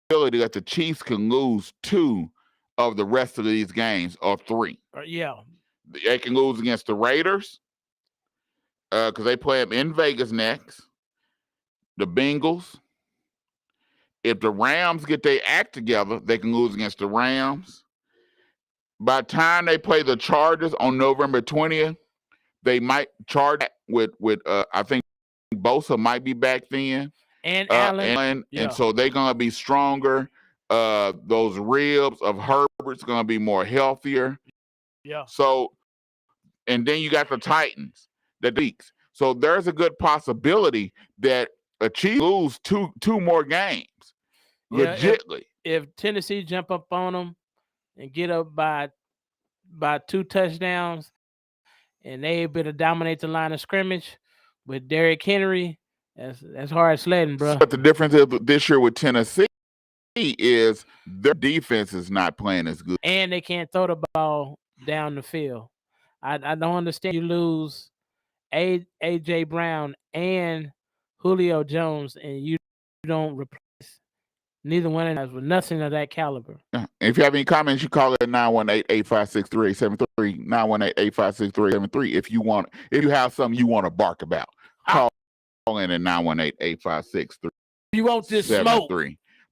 that the Chiefs can lose 2 of the rest of these games, or 3. Yeah. They can lose against the Raiders because they play them in Vegas next. The Bengals. If the Rams get their act together, they can lose against the Rams. By the time they play the Chargers on November 20th, they might charge with I think Bosa might be back then. And Allen. And so they're going to be stronger. Those ribs of Herbert's going to be more healthier. Yeah. So, and then you got the Titans, the Deeks. So there's a good possibility that a Chiefs lose two more games. Yeah, legitly. If Tennessee jump up on them and get up by 2 touchdowns, and they able to dominate the line of scrimmage with Derrick Henry, that's hard sledding, bro. But the difference is this year with Tennessee is their defense is not playing as good, and they can't throw the ball down the field. I don't understand. You lose AJ Brown and Julio Jones, and you don't replace neither one of them with nothing of that caliber. If you have any comments, you call it 918-856-3873, 918-856-3873. If you have something you want to bark about, call in at 918-856-3873. You want this smoke.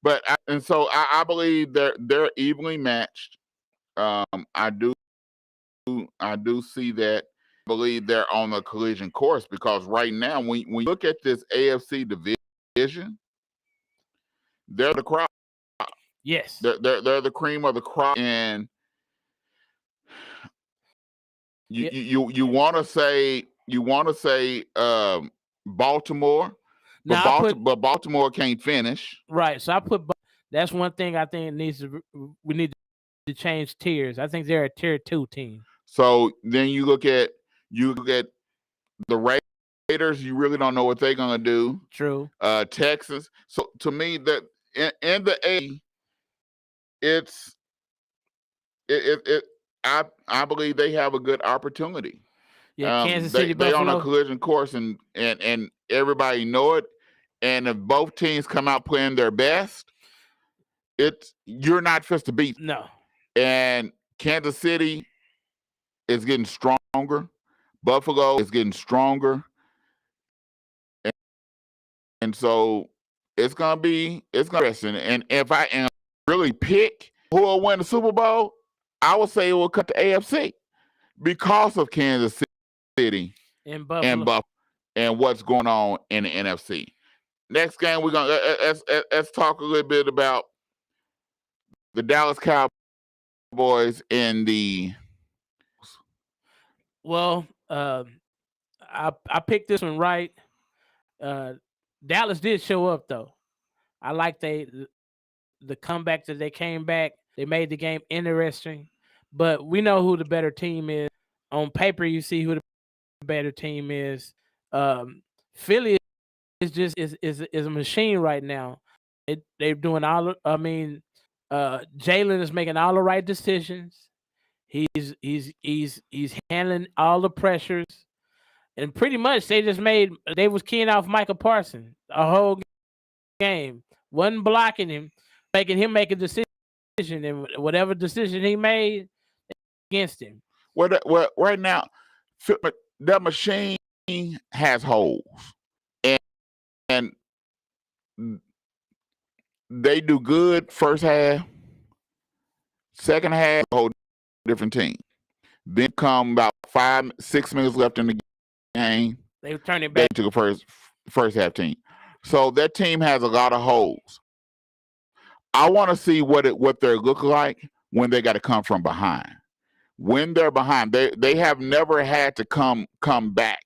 But I believe they're evenly matched. I do see that. I believe they're on a collision course, because right now when you look at this AFC division, division, they're the crop. Yes. They're the cream of the crop, and you want to say Baltimore, but Baltimore can't finish. Right. So I put that's one thing I think we need to change tiers. I think they're a tier 2 team. So then you look at the Raiders. You really don't know what they're gonna do. True. Texas. So to me, that in the A, I believe they have a good opportunity. Yeah, Kansas City, they on Buffalo. a collision course, and everybody know it. And if both teams come out playing their best, you're not supposed to beat. No. And Kansas City is getting stronger. Buffalo is getting stronger. And so it's gonna be interesting. And if I am really pick who will win the Super Bowl, I would say it will cut to AFC because of Kansas City and Buffalo and what's going on in the NFC. Next game, we're gonna let's talk a little bit about the Dallas Cowboys and the. Well, I picked this one right. Dallas did show up though. I like the comeback that they came back. They made the game interesting, but we know who the better team is. On paper, you see who the better team is. Philly is just is a machine right now. They're doing all. Jalen is making all the right decisions. He's handling all the pressures, and pretty much they was keying off Michael Parsons a whole game. Wasn't blocking him, making him make a decision, and whatever decision he made against him. Well, right now, that machine has holes, and they do good first half. Second half, a whole different team. Then come about 5-6 minutes left in the game. They turn it back to the first half team. So that team has a lot of holes. I want to see what they look like when they got to come from behind. When they're behind, they have never had to come back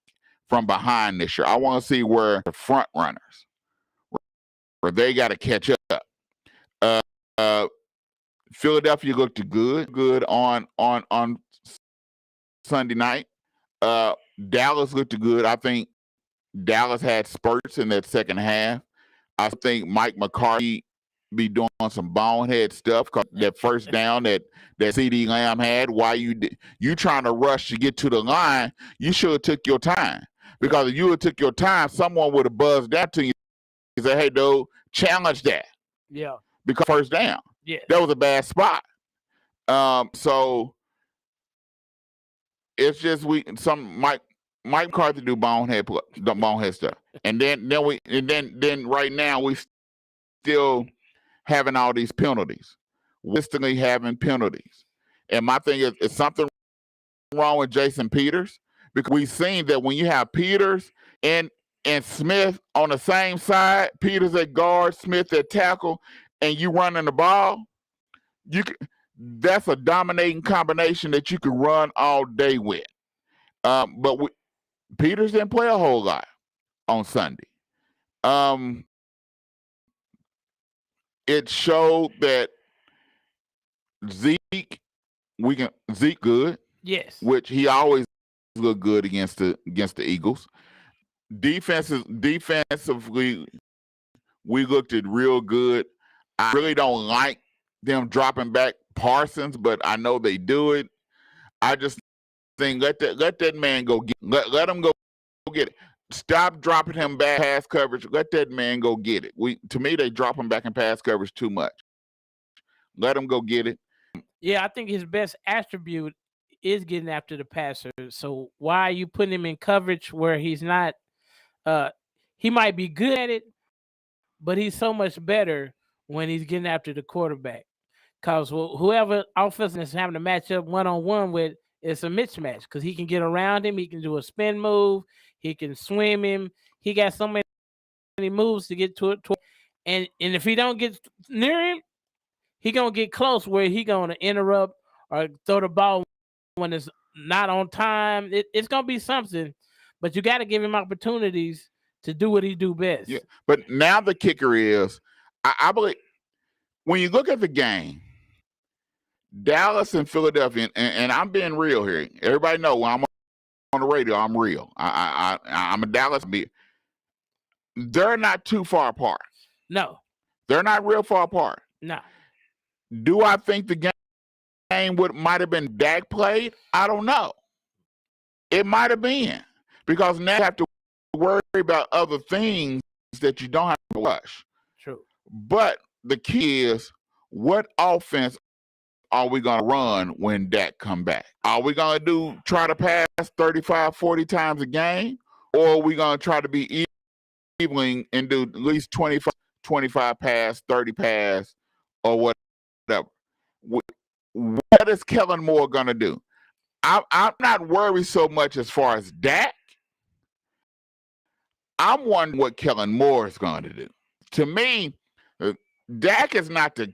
from behind this year. I want to see where the front runners, where they got to catch up. Philadelphia looked good on Sunday night. Dallas looked good. I think Dallas had spurts in that second half. I think Mike McCarthy be doing some bonehead stuff, because that first down that CD Lamb had, why you trying to rush to get to the line, you should have took your time. Because if you would took your time, someone would have buzzed that to you and said, hey, dude, challenge that. Yeah. Because first down. Yeah. That was a bad spot. So it's just Mike McCarthy do bonehead stuff. And then right now we still having all these penalties. Consistently having penalties. And my thing is something wrong with Jason Peters? Because we've seen that when you have Peters and Smith on the same side, Peters at guard, Smith at tackle, and you running the ball, that's a dominating combination that you can run all day with. But Peters didn't play a whole lot on Sunday. It showed that Zeke good. Yes. Which he always looked good against the Eagles. Defensively, we looked at real good. I really don't like them dropping back Parsons, but I know they do it. I just think let that man go let him go get it. Stop dropping him back pass coverage. Let that man go get it. To me, they drop him back in pass coverage too much. Let him go get it. Yeah, I think his best attribute is getting after the passer. So why are you putting him in coverage where he's not? He might be good at it, but he's so much better when he's getting after the quarterback. Because whoever offense is having to match up one-on-one with, it's a mismatch, because he can get around him. He can do a spin move. He can swim him. He got so many moves to get to it. And if he don't get near him, he gonna get close where he gonna interrupt or throw the ball when it's not on time. It's gonna be something, but you got to give him opportunities to do what he do best. Yeah, but now the kicker is, I believe when you look at the game, Dallas and Philadelphia, and I'm being real here. Everybody know when I'm on the radio, I'm real. I'm a Dallas beat. They're not too far apart. No, they're not real far apart. No. Do I think the game might have been Dak played? I don't know. It might have been, because now you have to worry about other things that you don't have to rush. True. But the key is, what offense are we going to run when Dak come back? Are we going to try to pass 35, 40 times a game? Or are we going to try to be evening and do at least 25 pass, 30 pass, or whatever? What is Kellen Moore going to do? I'm not worried so much as far as Dak. I'm wondering what Kellen Moore is going to do. To me, Dak is not the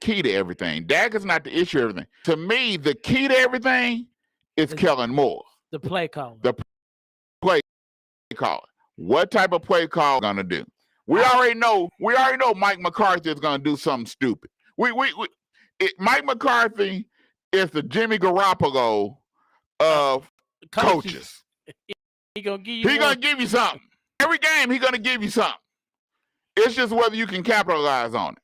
key to everything. Dak is not the issue of everything. To me, the key to everything is Kellen Moore. The play call. The play call. What type of play call are going to do? We already know Mike McCarthy is going to do something stupid. Mike McCarthy is the Jimmy Garoppolo of coaches. He gonna give you something. Every game, he's gonna give you something. It's just whether you can capitalize on it.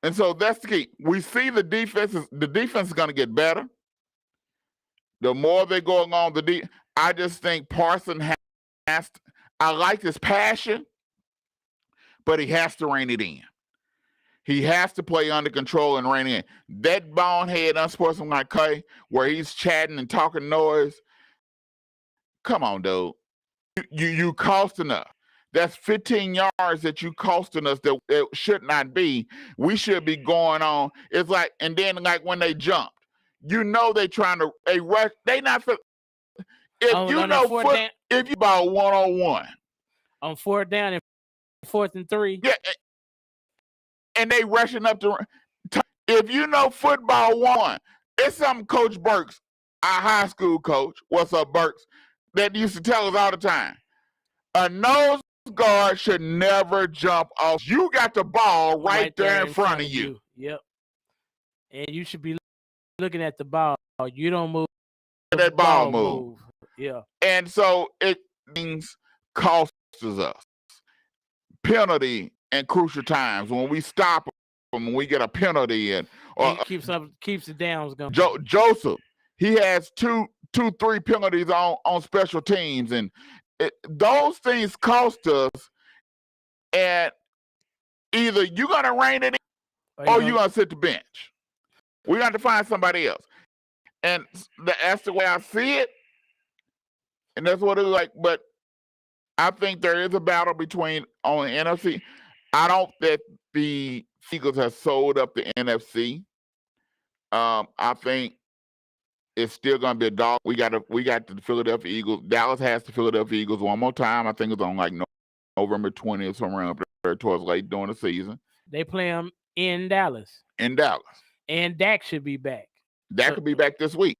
And so that's the key. We see the defense is gonna get better. The more they go along I just think Parson has to, I like his passion, but he has to rein it in. He has to play under control and rein it in. That bonehead, unsportsmanlike play where he's chatting and talking noise. Come on, dude. You costing us. That's 15 yards that you costing us that it should not be. We should be going on. It's like, and then like when they jumped, they trying to rush. They not. If you ball 1-on-1 on 4th down and 4th and 3, yeah, and they rushing up to. If you know football 1, it's something Coach Burks, our high school coach. What's up, Burks? That used to tell us all the time. A nose guard should never jump off. You got the ball right there in front of you. Yep. And you should be looking at the ball. You don't move. That ball move. Yeah. And so it means costs us penalty and crucial times when we stop them, when we get a penalty and keeps the downs going. Joseph, he has 2-3 penalties on special teams, and those things cost us. And either you're gonna rein it in, or you're gonna sit the bench. We got to find somebody else, and that's the way I see it, and that's what it's like. But I think there is a battle between on the NFC. I don't think the Eagles have sold up the NFC. I think it's still going to be a dog. We got the Philadelphia Eagles. Dallas has the Philadelphia Eagles one more time. I think it's on like November 20th, somewhere up there towards late during the season. They play them in Dallas. In Dallas. And Dak should be back. Dak could be back this week.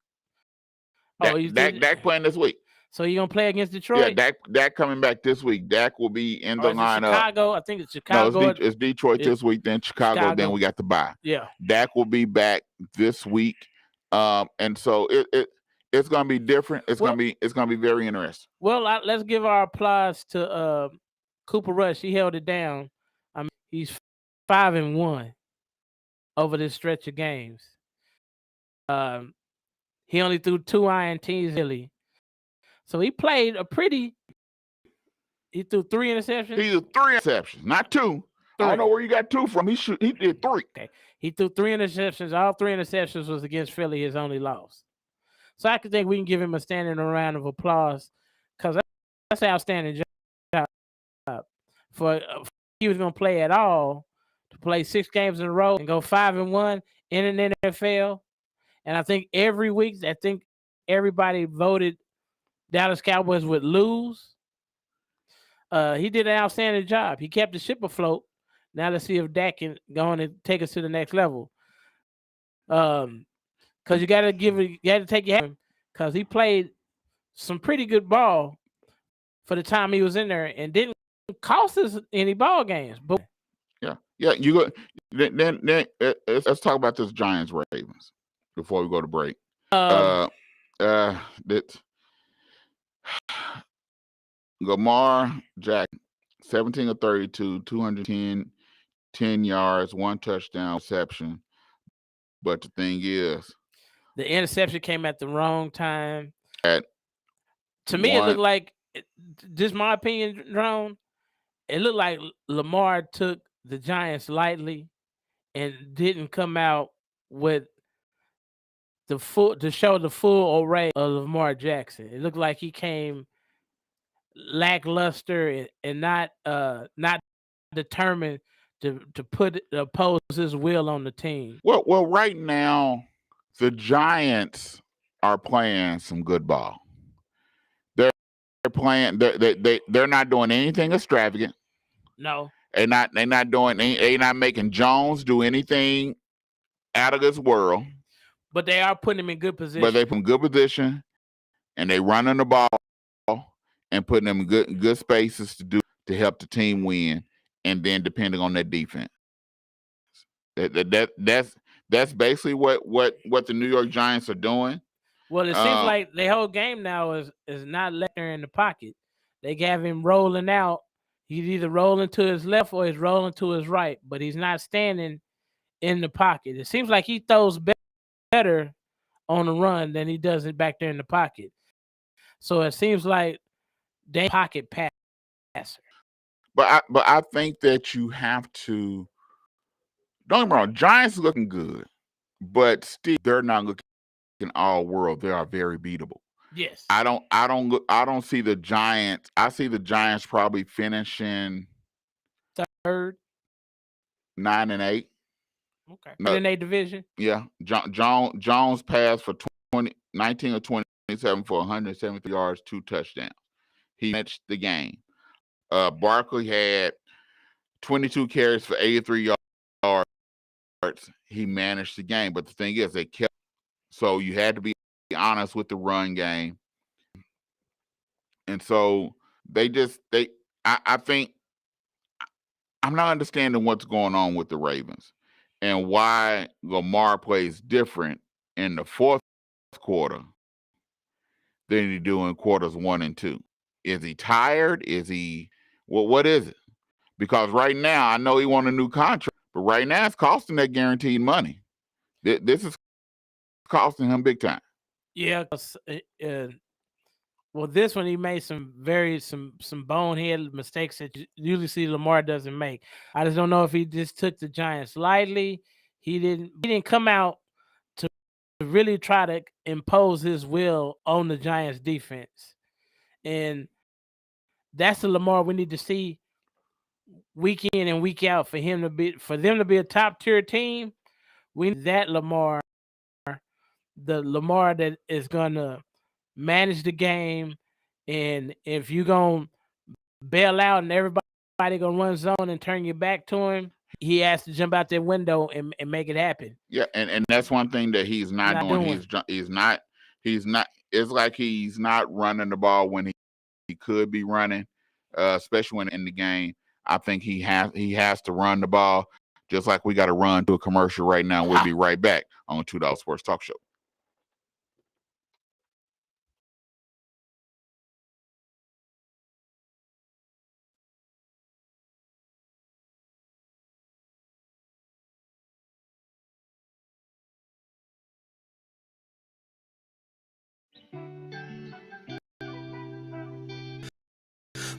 Dak playing this week. So you gonna play against Detroit? Yeah, Dak coming back this week. Dak will be in the lineup. Chicago, I think it's Chicago. No, it's Detroit this week, then Chicago, then we got the bye. Yeah. Dak will be back this week. And so it's gonna be different. It's gonna be very interesting. Well, let's give our applause to Cooper Rush. He held it down. I mean, he's 5-1 over this stretch of games. He only threw 2 INTs really. So he played he threw 3 interceptions. He threw 3 interceptions, not 2. 3. I don't know where you got 2 from. He did 3. Okay. He threw 3 interceptions. All 3 interceptions was against Philly, his only loss. So I think we can give him a standing round of applause, because that's an outstanding job. For he was going to play at all, to play 6 games in a row and go 5-1 in an NFL. And I think every week, everybody voted Dallas Cowboys would lose. he did an outstanding job. He kept the ship afloat. Now let's see if Dak can go on and take us to the next level. Because you got to take your hat, because he played some pretty good ball for the time he was in there and didn't cost us any ball games. But yeah, you go. Then let's talk about this Giants Ravens before we go to break. That Lamar Jackson, 17 of 32, 210 yards, 1 touchdown reception. But the thing is, the interception came at the wrong time. To me, it looked like, just my opinion, Drone, it looked like Lamar took the Giants lightly and didn't come out with to show the full array of Lamar Jackson. It looked like he came lackluster and not determined to oppose his will on the team. Well, right now the Giants are playing some good ball. They're playing. They're not doing anything extravagant. No, they're not doing. They're not making Jones do anything out of this world. But they are putting him in good position. But they put him in good position, and they running the ball and putting them in good spaces to help the team win. And then depending on their defense, that's basically what the New York Giants are doing. Well, it seems like the whole game now is not letting her in the pocket. They have him rolling out. He's either rolling to his left or he's rolling to his right, but he's not standing in the pocket. It seems like he throws better on the run than he does it back there in the pocket. So it seems like they pocket passer. But I think that you have to, don't get me wrong, Giants looking good, but still they're not looking all world. They are very beatable. Yes. I don't see the Giants. I see the Giants probably finishing third, 9-8. Okay. In their division. Yeah. Jones passed for 19 or 27 for 173 yards, 2 touchdowns. He matched the game. Barkley had 22 carries for 83 yards. He managed the game, but the thing is, they kept. So you had to be honest with the run game, and so I think I'm not understanding what's going on with the Ravens and why Lamar plays different in the fourth quarter than he do in quarters 1 and 2. Is he tired? Is he what is it? Because right now I know he won a new contract, but right now it's costing that guaranteed money. This is costing him big time. Yeah. Well, this one he made some bonehead mistakes that you usually see Lamar doesn't make. I just don't know if he just took the Giants lightly. He didn't come out to really try to impose his will on the Giants defense. And that's the Lamar we need to see week in and week out for them to be a top tier team. We need that Lamar, the Lamar that is gonna manage the game, and if you're gonna bail out and everybody gonna run zone and turn your back to him, he has to jump out that window and make it happen. Yeah, and that's one thing that he's not doing. He's not. It's like he's not running the ball when he could be running, especially when in the game. I think he has to run the ball, just like we got to run to a commercial right now. We'll be right back on 2Dawgs Sports Talk Show.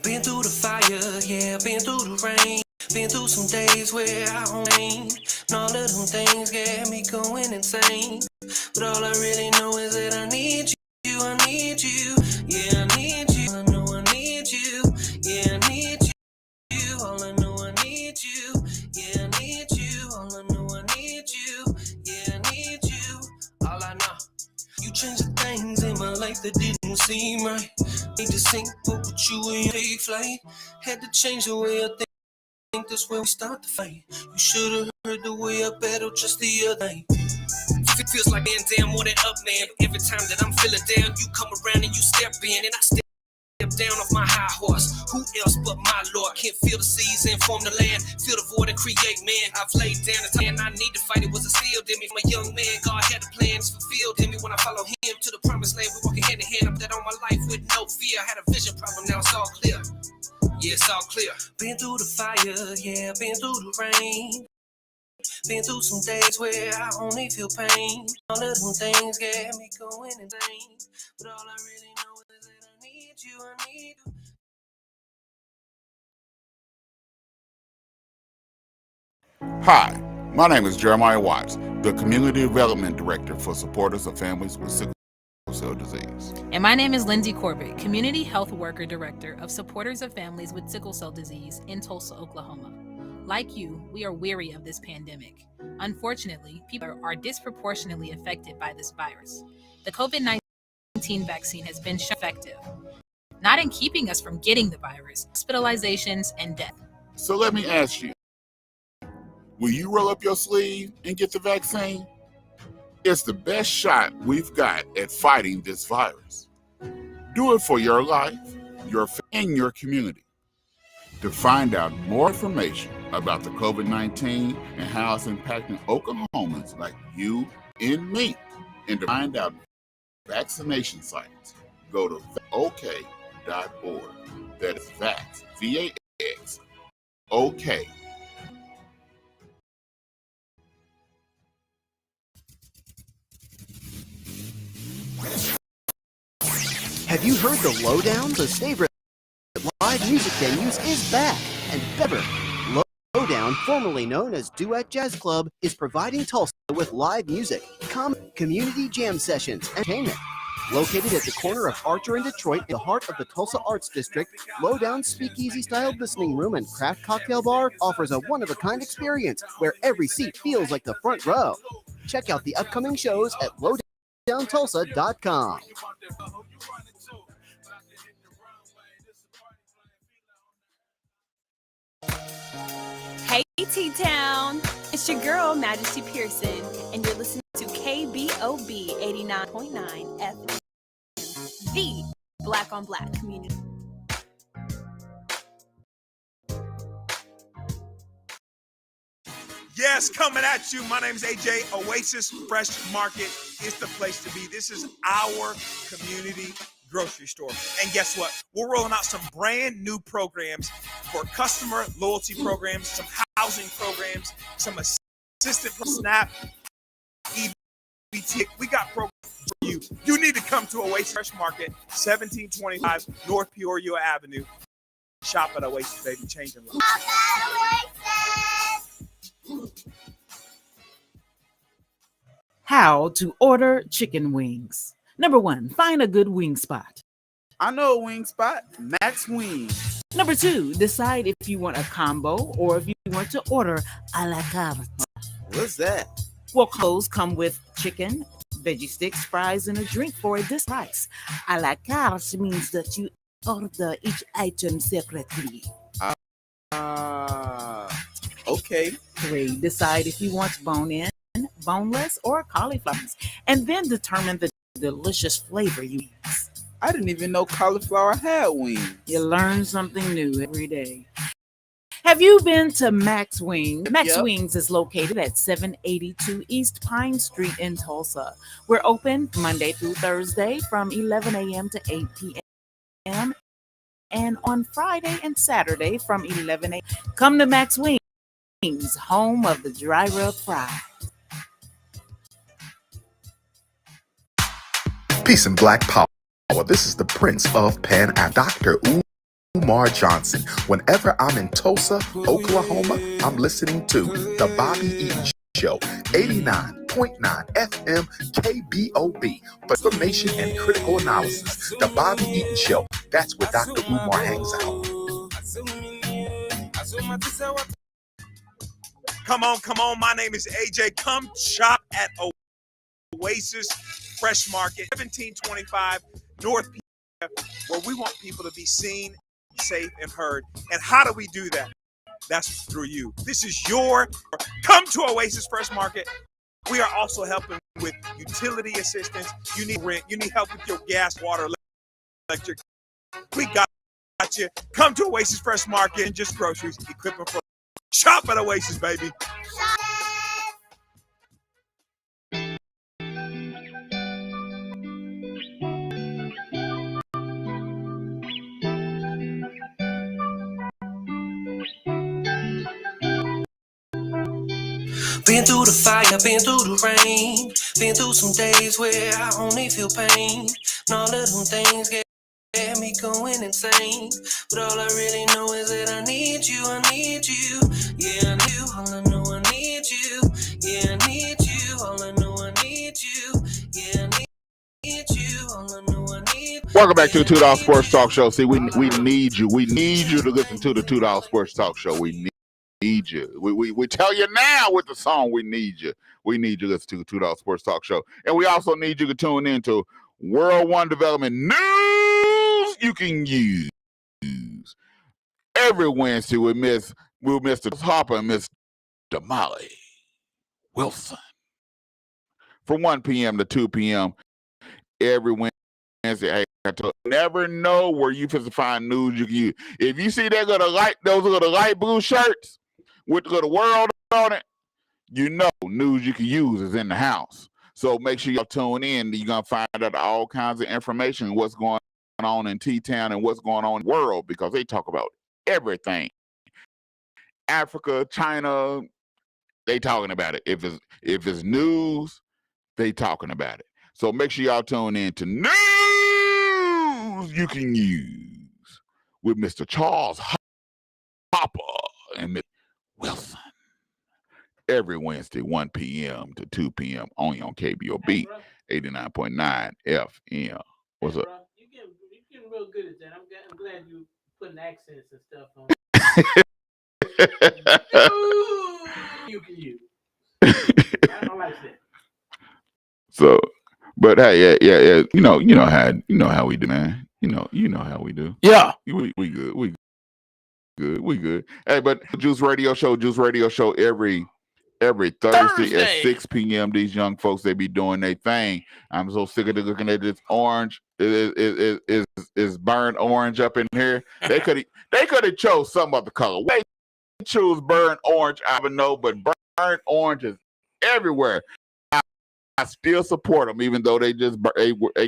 Been through the fire, yeah, been through the rain. Been through some days where I rain. And all of them things get me going insane. But all I really know is that I need you, I need you. Yeah, I need you, I know I need you. Yeah, I need you, all I know I need you. Yeah, I need you, all I know I need you. Yeah, I need you, all I know. You change the things in my life things that didn't seem right. Need to sync up with you in a flight. Had to change the way I think that's where we start the fight. You should've heard the way I battled just the other night. It feels like being down more than up, man. But every time that I'm feeling down, you come around and you step in, and I step down off my high horse. Who else but my Lord? Can't feel the seas and form the land, feel the void and create, man. I've laid down the time I need to fight. It was instilled in me from a young man. God had the plans fulfilled in me when I follow Him to the promised land. We walking hand in hand up that on my life with no fear. I had a vision problem, now it's all clear. Yeah, it's all clear. Been through the fire, yeah, been through the rain. Been through some days where I only feel pain. All of them things get me going insane. But all I really know is that I need you, I need you. Hi, my name is Jeremiah Watts, the Community Development Director for Supporters of Families with Sickle Cell Disease. And my name is Lindsay Corbett, Community Health Worker Director of Supporters of Families with Sickle Cell Disease in Tulsa, Oklahoma. Like you, we are weary of this pandemic. Unfortunately, people are disproportionately affected by this virus. The COVID-19 vaccine has been effective, not in keeping us from getting the virus, hospitalizations, and death. So let me ask you, will you roll up your sleeve and get the vaccine? It's the best shot we've got at fighting this virus. Do it for your life, your family, and your community. To find out more information about the COVID-19 and how it's impacting Oklahomans like you and me, and to find out vaccination sites, go to ok.org. That is VAX, V-A-X, OK. Have you heard the lowdown? The favorite live music venues is back and better. Lowdown, formerly known as Duet Jazz Club, is providing Tulsa with live music, community jam sessions, and entertainment. Located at the corner of Archer and Detroit, in the heart of the Tulsa Arts District, Lowdown's speakeasy-style listening room and craft cocktail bar offers a one-of-a-kind experience where every seat feels like the front row. Check out the upcoming shows at lowdowntulsa.com. Hey T-Town, it's your girl Majesty Pearson, and you're listening to KBOB 89.9 FM, the Black on Black community. Yes, coming at you. My name is AJ. Oasis Fresh Market is the place to be. This is our community grocery store. And guess what? We're rolling out some brand new programs for customer loyalty programs, some housing programs, some assistant SNAP, EBT. We got programs for you. You need to come to Oasis Fresh Market, 1725 North Peoria Avenue. Shop at Oasis, baby. Changing lives. How to order chicken wings. Number 1, find a good wing spot. I know a wing spot, Max Wings. Number 2, decide if you want a combo or if you want to order a la carte. What's that? Well, clothes come with chicken, veggie sticks, fries, and a drink for this price. A la carte means that you order each item separately. Okay. 3, decide if you want bone-in, boneless, or cauliflower, and then determine the delicious flavor you use. I didn't even know cauliflower had wings. You learn something new every day. Have you been to Max Wings? Max Wings is located at 782 East Pine Street in Tulsa. We're open Monday through Thursday from 11 a.m. to 8 p.m. and on Friday and Saturday from 11 a.m. Come to Max Wings, home of the dry rub fry. Peace and Black Power. This is the Prince of Pan African, Dr. Umar Johnson. Whenever I'm in Tulsa, Oklahoma, I'm listening to The Bobby Eaton Show, 89.9 FM KBOB. For information and critical analysis, The Bobby Eaton Show. That's where Dr. Umar hangs out. Come on. My name is AJ. Come shop at Oasis Fresh Market, 1725 North PF, where we want people to be seen, safe, and heard. And how do we do that? That's through you. This is your come to Oasis Fresh Market. We are also helping with utility assistance. You need rent. You need help with your gas, water, electric. We got you. Come to Oasis Fresh Market and just groceries, equipment for shop at Oasis, baby. Been through the fire, been through the rain, been through some days where I only feel pain. And all of them things get me going insane. But all I really know is that I need you, I need you. Yeah, I knew, all I know I need you. Yeah, I need you, all I know I need you. Yeah, I need you, all I know I need you. Welcome back to the 2Dawgs Sports Talk Show. See, we need you. We need you to listen to the 2Dawgs Sports Talk Show. We need you. We tell you now with the song, we need you. We need you to listen to the 2Dawgs Sports Talk Show. And we also need you to tune into World One Development News you can use. Every Wednesday with Mr. Harper and Miss Damali Wilson. From 1 p.m. to 2 p.m. every Wednesday. Hey, never know where you can find news you can use. If you see those little light blue shirts with the little world on it, you know news you can use is in the house. So make sure y'all tune in. You're going to find out all kinds of information, what's going on in T-Town and what's going on in the world, because they talk about everything. Africa, China, they talking about it. If it's news, they talking about it. So make sure y'all tune in to news you can use with Mr. Charles Hopper and Miss Wilson every Wednesday, 1 p.m. to 2 p.m. only on KBOB 89.9 FM. What's up? You're getting real good at that. I'm glad you putting accents and stuff on. You can use. I don't like that. So, but hey, yeah. You know how we do, man. You know how we do. Yeah, we good. We good. Hey, but Juice Radio Show every Thursday at 6 p.m. These young folks, they be doing their thing. I'm so sick of looking at this orange. It is burnt orange up in here. They could have chose some other color. They choose burnt orange, I don't know, but burnt orange is everywhere. I still support them, even though they got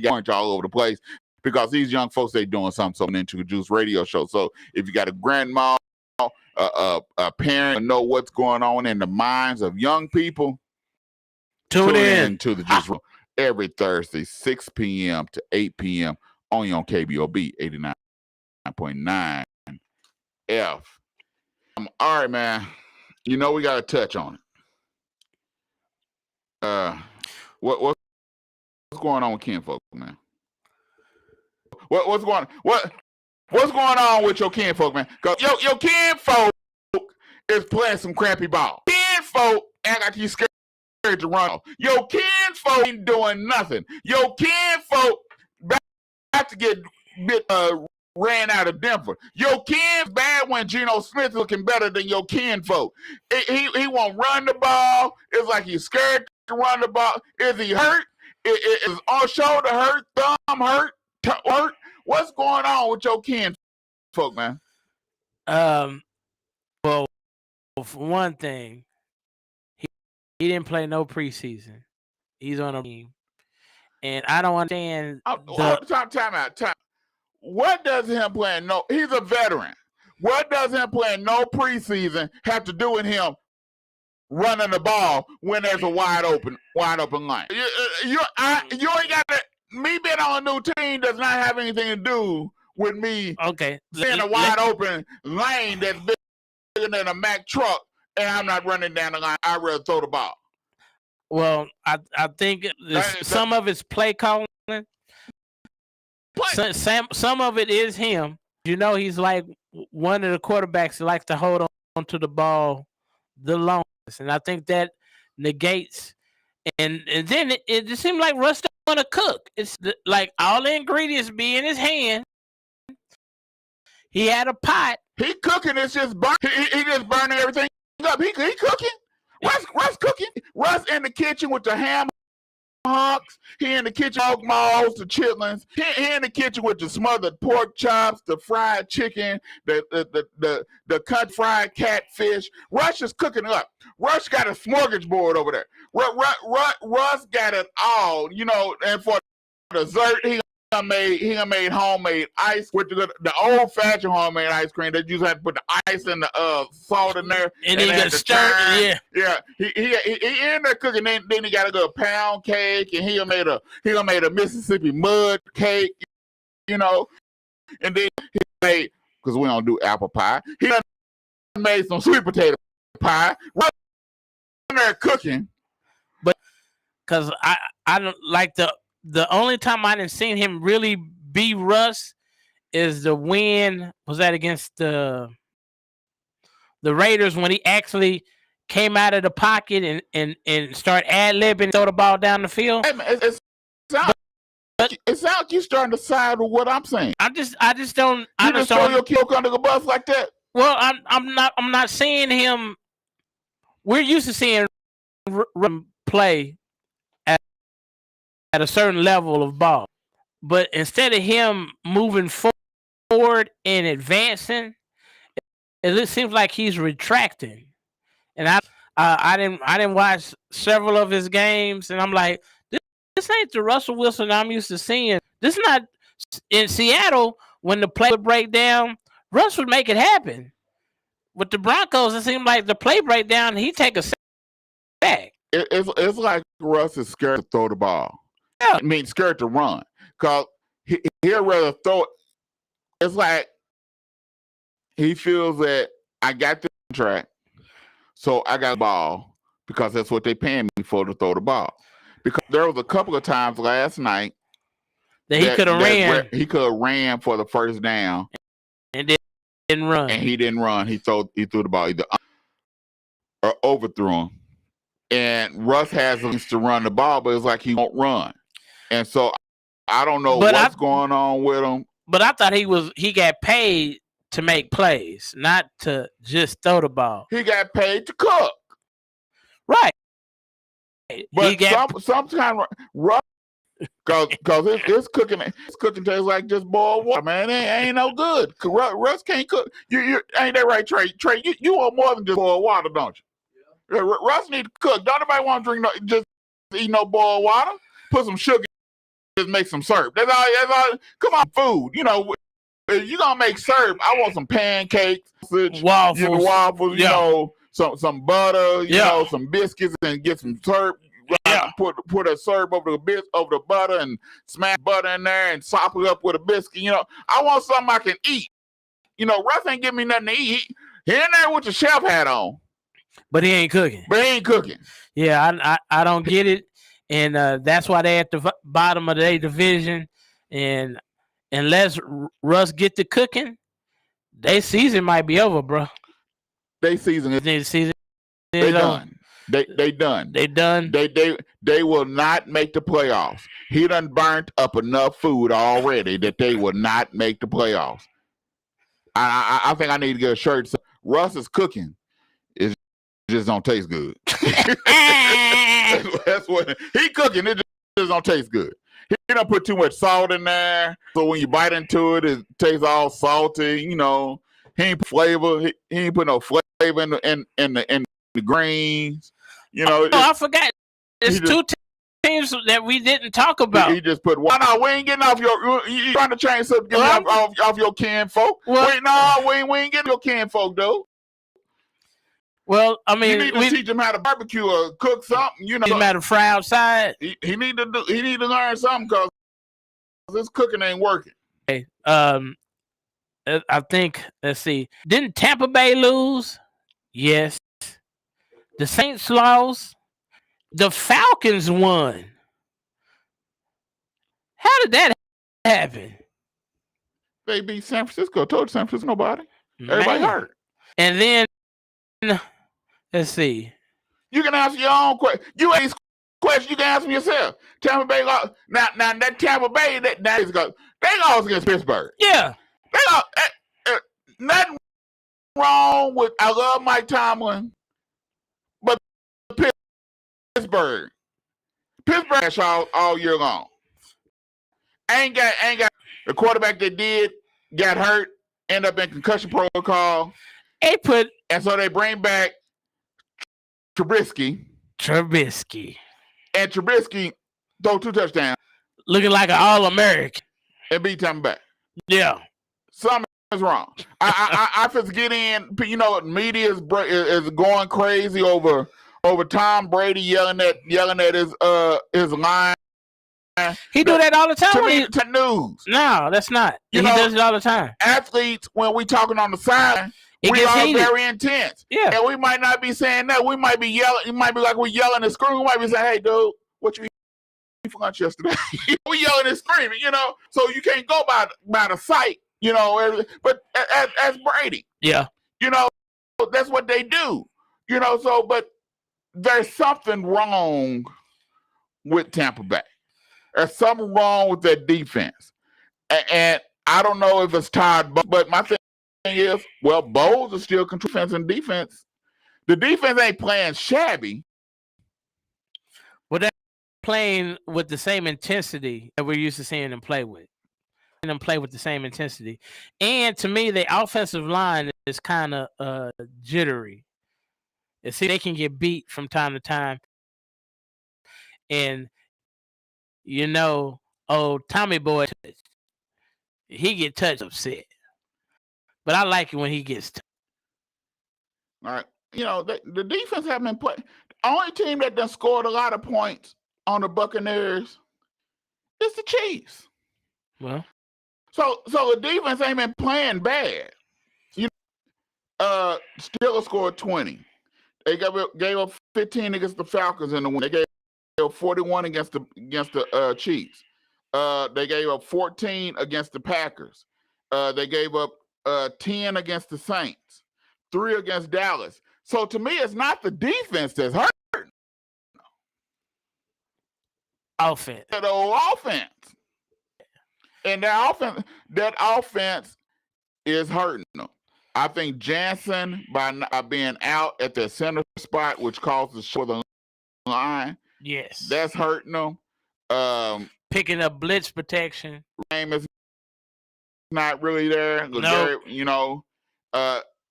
orange all over the place, because these young folks, they doing something into a Juice Radio Show. So if you got a grandma, a parent, know what's going on in the minds of young people, tune in to the Juice Room every Thursday, 6 p.m. to 8 p.m. only on KBOB 89.9 F. All right, man. You know we got to touch on it. What's going on with kinfolk, man? What's going on with your kinfolk, man? Cause your kinfolk is playing some crappy ball. Kinfolk act like he's scared to run. Your kinfolk ain't doing nothing. Your kinfolk about to get ran out of Denver. Your kin's bad when Geno Smith looking better than your kinfolk. He won't run the ball. It's like he's scared to run the ball. Is he hurt? Is on shoulder hurt? Thumb hurt? Hurt? What's going on with your kinfolk, man? Well, for one thing, he didn't play no preseason. He's on a team, and I don't understand. Time out. What does him playing no? He's a veteran. What does him playing no preseason have to do with him running the ball when there's a wide open line? You ain't got to. Me being on a new team does not have anything to do with me. Okay, seeing a wide open lane that's bigger than a Mack truck, and I'm not running down the line. I'd rather throw the ball. Well, I think some of it's play calling. Some of it is him. You know, he's like one of the quarterbacks that likes to hold on to the ball the longest, and I think that negates. And then it just seemed like Russ to cook. It's like all the ingredients be in his hand. He had a pot. He cooking. It's just he just burning everything up. He cooking. Russ cooking. Russ in the kitchen with the ham hocks. He in the kitchen with malls, the chitlins. He in the kitchen with the smothered pork chops, the fried chicken, the cut fried catfish. Russ is cooking up. Russ got a smorgasbord over there. Russ got it all, you know. And for dessert, he made homemade ice with the old fashioned homemade ice cream that you just had to put the ice and the salt in there, and then you got to stir. Yeah. He in there cooking. Then he got a good pound cake, and he made a Mississippi mud cake, you know. And then he made, because we don't do apple pie, he made some sweet potato pie. Right in there cooking, but because I don't like the only time I didn't seen him really be Russ is the win. Was that against the Raiders when he actually came out of the pocket and started ad-libbing, throw the ball down the field? Hey, man, it sounds like you starting to side with what I'm saying. I just don't. You just throw your kid under the bus like that. Well, I'm not seeing him. We're used to seeing play at a certain level of ball, but instead of him moving forward and advancing, it seems like he's retracting. And I didn't watch several of his games, and I'm like, this ain't the Russell Wilson I'm used to seeing. This is not in Seattle. When the play would break down, Russ would make it happen. With the Broncos, it seemed like the play break down, he take a step back. It's like Russ is scared to throw the ball. Yeah. I mean, scared to run, because he'd rather throw it. It's like he feels that I got the contract, so I got the ball, because that's what they paying me for, to throw the ball. Because there was a couple of times last night that he could have ran. He could have ran for the first down, and didn't run. And he didn't run. He threw the ball either or overthrew him. And Russ has to run the ball, but it's like he won't run. And so I don't know what's going on with him. But I thought he got paid to make plays, not to just throw the ball. He got paid to cook. Right. But sometimes Russ, because it's cooking tastes like just boiled water, man. It ain't no good. Russ can't cook. You ain't that right, Trey? Trey, you want more than just boiled water, don't you? Russ need to cook. Don't nobody want to drink just eat no boiled water. Put some sugar, just make some syrup. That's all. Come on, food. You know, if you gonna make syrup, I want some pancakes, waffles. You know, some butter. You know, some biscuits, and get some syrup. Yeah. Put a syrup over the butter, and smash butter in there, and sop it up with a biscuit. You know, I want something I can eat. You know, Russ ain't give me nothing to eat. He in there with the chef hat on. But he ain't cooking. Yeah, I don't get it. And that's why they're at the bottom of their division. And unless Russ get to cooking, their season might be over, bro. Their season is they done. They done. They done. They will not make the playoffs. He done burnt up enough food already that they will not make the playoffs. I think I need to get a shirt. So Russ is cooking. It just don't taste good. That's what he cooking. It just don't taste good. He don't put too much salt in there, so when you bite into it, it tastes all salty. You know, he ain't put flavor. He ain't put no flavor in the greens. You know. I forgot. There's two teams that we didn't talk about. He just put one. No, we ain't getting off your. You trying to change something? Get off your kinfolk. Wait, no, we ain't getting your kinfolk though. Well, I mean, you need to teach him how to barbecue or cook something. You know, he how to fry outside. He need to learn something, because this cooking ain't working. Okay. I think. Let's see. Didn't Tampa Bay lose? Yes. The Saints lost. The Falcons won. How did that happen? They beat San Francisco. Told San Francisco nobody. Everybody hurt. And then, let's see. You can ask your own question. You ain't question you can answer yourself. Tampa Bay lost. Now that Tampa Bay that is go. They lost against Pittsburgh. Yeah. They lost. Nothing wrong with. I love Mike Tomlin, but Pittsburgh all year long. Ain't got the quarterback they did got hurt, end up in concussion protocol. And so they bring back Trubisky. And Trubisky throw 2 touchdowns. Looking like an All-American. And beat Tampa Bay. Yeah. Something is wrong. I first get in, media is going crazy over Tom Brady yelling at his line. He do that all the time. To me, news. No, that's not. He does it all the time. Athletes, when we talking on the side, we are very intense. Yeah. And we might not be saying that. We might be yelling. It might be like we're yelling and screaming. We might be saying, "Hey, dude, what you eat for lunch yesterday?" We yelling and screaming, So you can't go by the sight, But as Brady, yeah, that's what they do, So, but there's something wrong with Tampa Bay. There's something wrong with their defense, and I don't know if it's Todd, but my thing is, well, Bowles is still controlling and defense. The defense ain't playing shabby. Well, they're playing with the same intensity that we're used to seeing them play with. Them play with the same intensity, and to me, the offensive line is kind of jittery. And see, they can get beat from time to time, and Tommy Boy, he get touched upset. But I like it when he gets touched. All right. The defense haven't been playing. The only team that done scored a lot of points on the Buccaneers is the Chiefs. Well. So the defense ain't been playing bad. Steelers scored 20. They gave up 15 against the Falcons in the win. They gave 41 against the Chiefs. They gave up 14 against the Packers. They gave up 10 against the Saints, 3 against Dallas. So to me, it's not the defense that's hurting. Offense. The offense. And that offense is hurting them. I think Jansen, by being out at the center spot, which causes for the line, yes, that's hurting them. Picking up blitz protection. Game is not really there. No.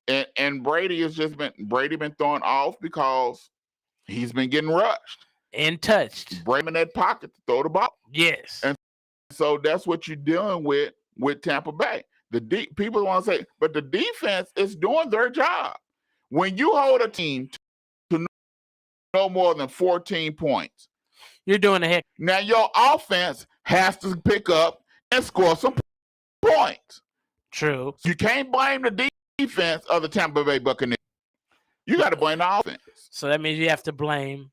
And Brady has just been thrown off because he's been getting rushed and touched. Brady in that pocket to throw the ball. Yes. And so that's what you're dealing with Tampa Bay. People want to say, but the defense is doing their job. When you hold a team to no more than 14 points, you're doing the heck. Now your offense has to pick up and score some points. True. You can't blame the defense of the Tampa Bay Buccaneers. You got to blame the offense. So that means you have to blame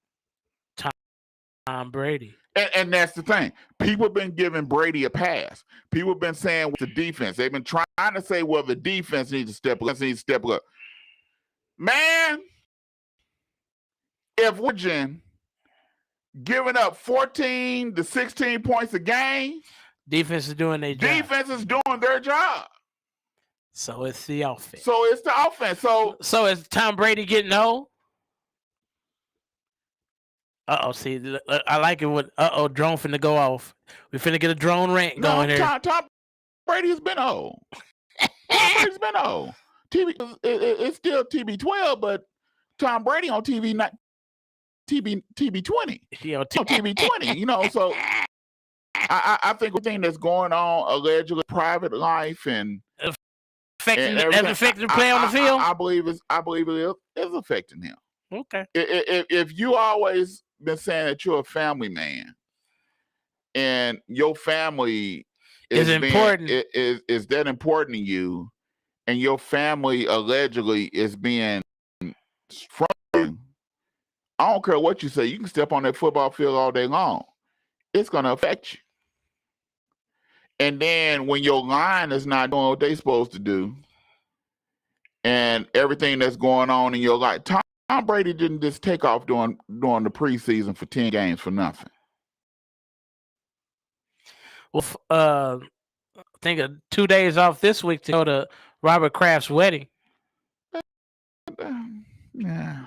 Tom Brady. And that's the thing. People have been giving Brady a pass. People have been saying with the defense. They've been trying to say, well, the defense needs to step up. Man, if we're giving up 14 to 16 points a game, defense is doing their job. Defense is doing their job. So it's the offense. So is Tom Brady getting old? See, I like it when drone finna go off. We finna get a drone rant going here. Tom Brady has been old. Tom Brady's been old. It's still TB12, but Tom Brady on TV, not TB20. TB20, So I think everything that's going on, allegedly private life and affecting the play on the field. I believe it is affecting him. Okay. If you always been saying that you're a family man and your family is important, is that important to you, and your family allegedly is being from you, I don't care what you say. You can step on that football field all day long. It's going to affect you. And then when your line is not doing what they're supposed to do and everything that's going on in your life, Tom Tom Brady didn't just take off during the preseason for 10 games for nothing. Well, I think 2 days off this week to go to Robert Kraft's wedding. Yeah.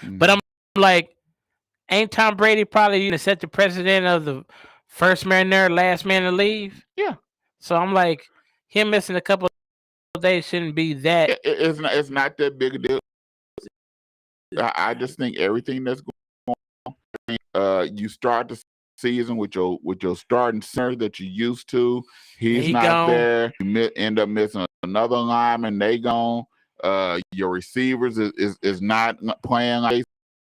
But I'm like, ain't Tom Brady probably gonna set the precedent of the first man there, last man to leave? Yeah. So I'm like, him missing a couple of days shouldn't be that. It's not that big a deal. I just think everything that's going on, you start the season with your starting center that you used to. He's not gone. there. You end up missing another lineman. They gone. Your receivers is not playing like they're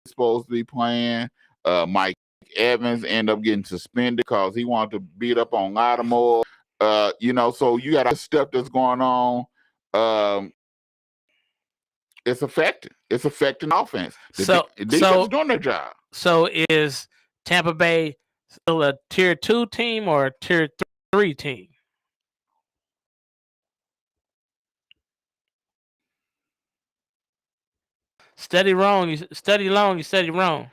supposed to be playing. Mike Evans end up getting suspended because he wanted to beat up on Lattimore. So you got stuff that's going on. It's affecting offense. The defense is doing their job. So is Tampa Bay still a tier 2 team or a tier 3 team? Study wrong. You study long. You study wrong.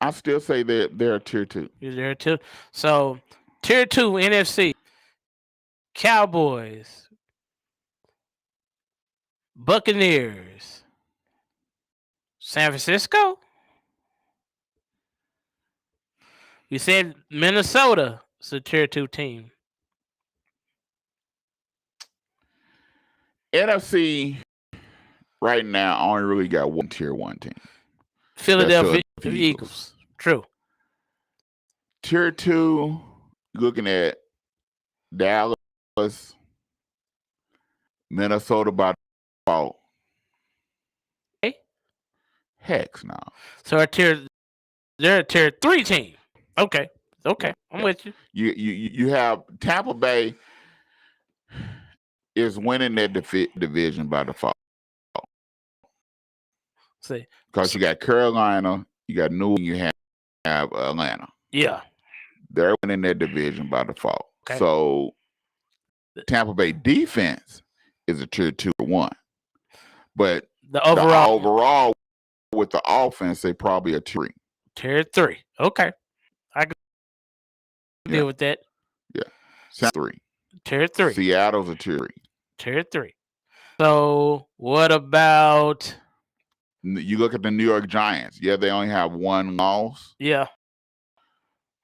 I still say they're a tier 2. They're tier 2. So tier 2 NFC. Cowboys. Buccaneers. San Francisco. You said Minnesota is a tier 2 team. NFC right now only really got one tier 1 team. Philadelphia Eagles. True. Tier 2, looking at Dallas, Minnesota by default. Okay. Heck no. So they're a tier 3 team. Okay. I'm with you. You have Tampa Bay is winning that division by default. See, because you got Carolina, you got New England, you have Atlanta. Yeah. They're winning their division by default. Okay. So Tampa Bay defense is a tier 2 or 1. But the overall with the offense, they probably a tier 3. Tier 3. Okay. I can deal with that. Yeah. Tier 3. Tier 3. Seattle's a tier 3. Tier 3. So what about... You look at the New York Giants. Yeah, they only have 1 loss. Yeah.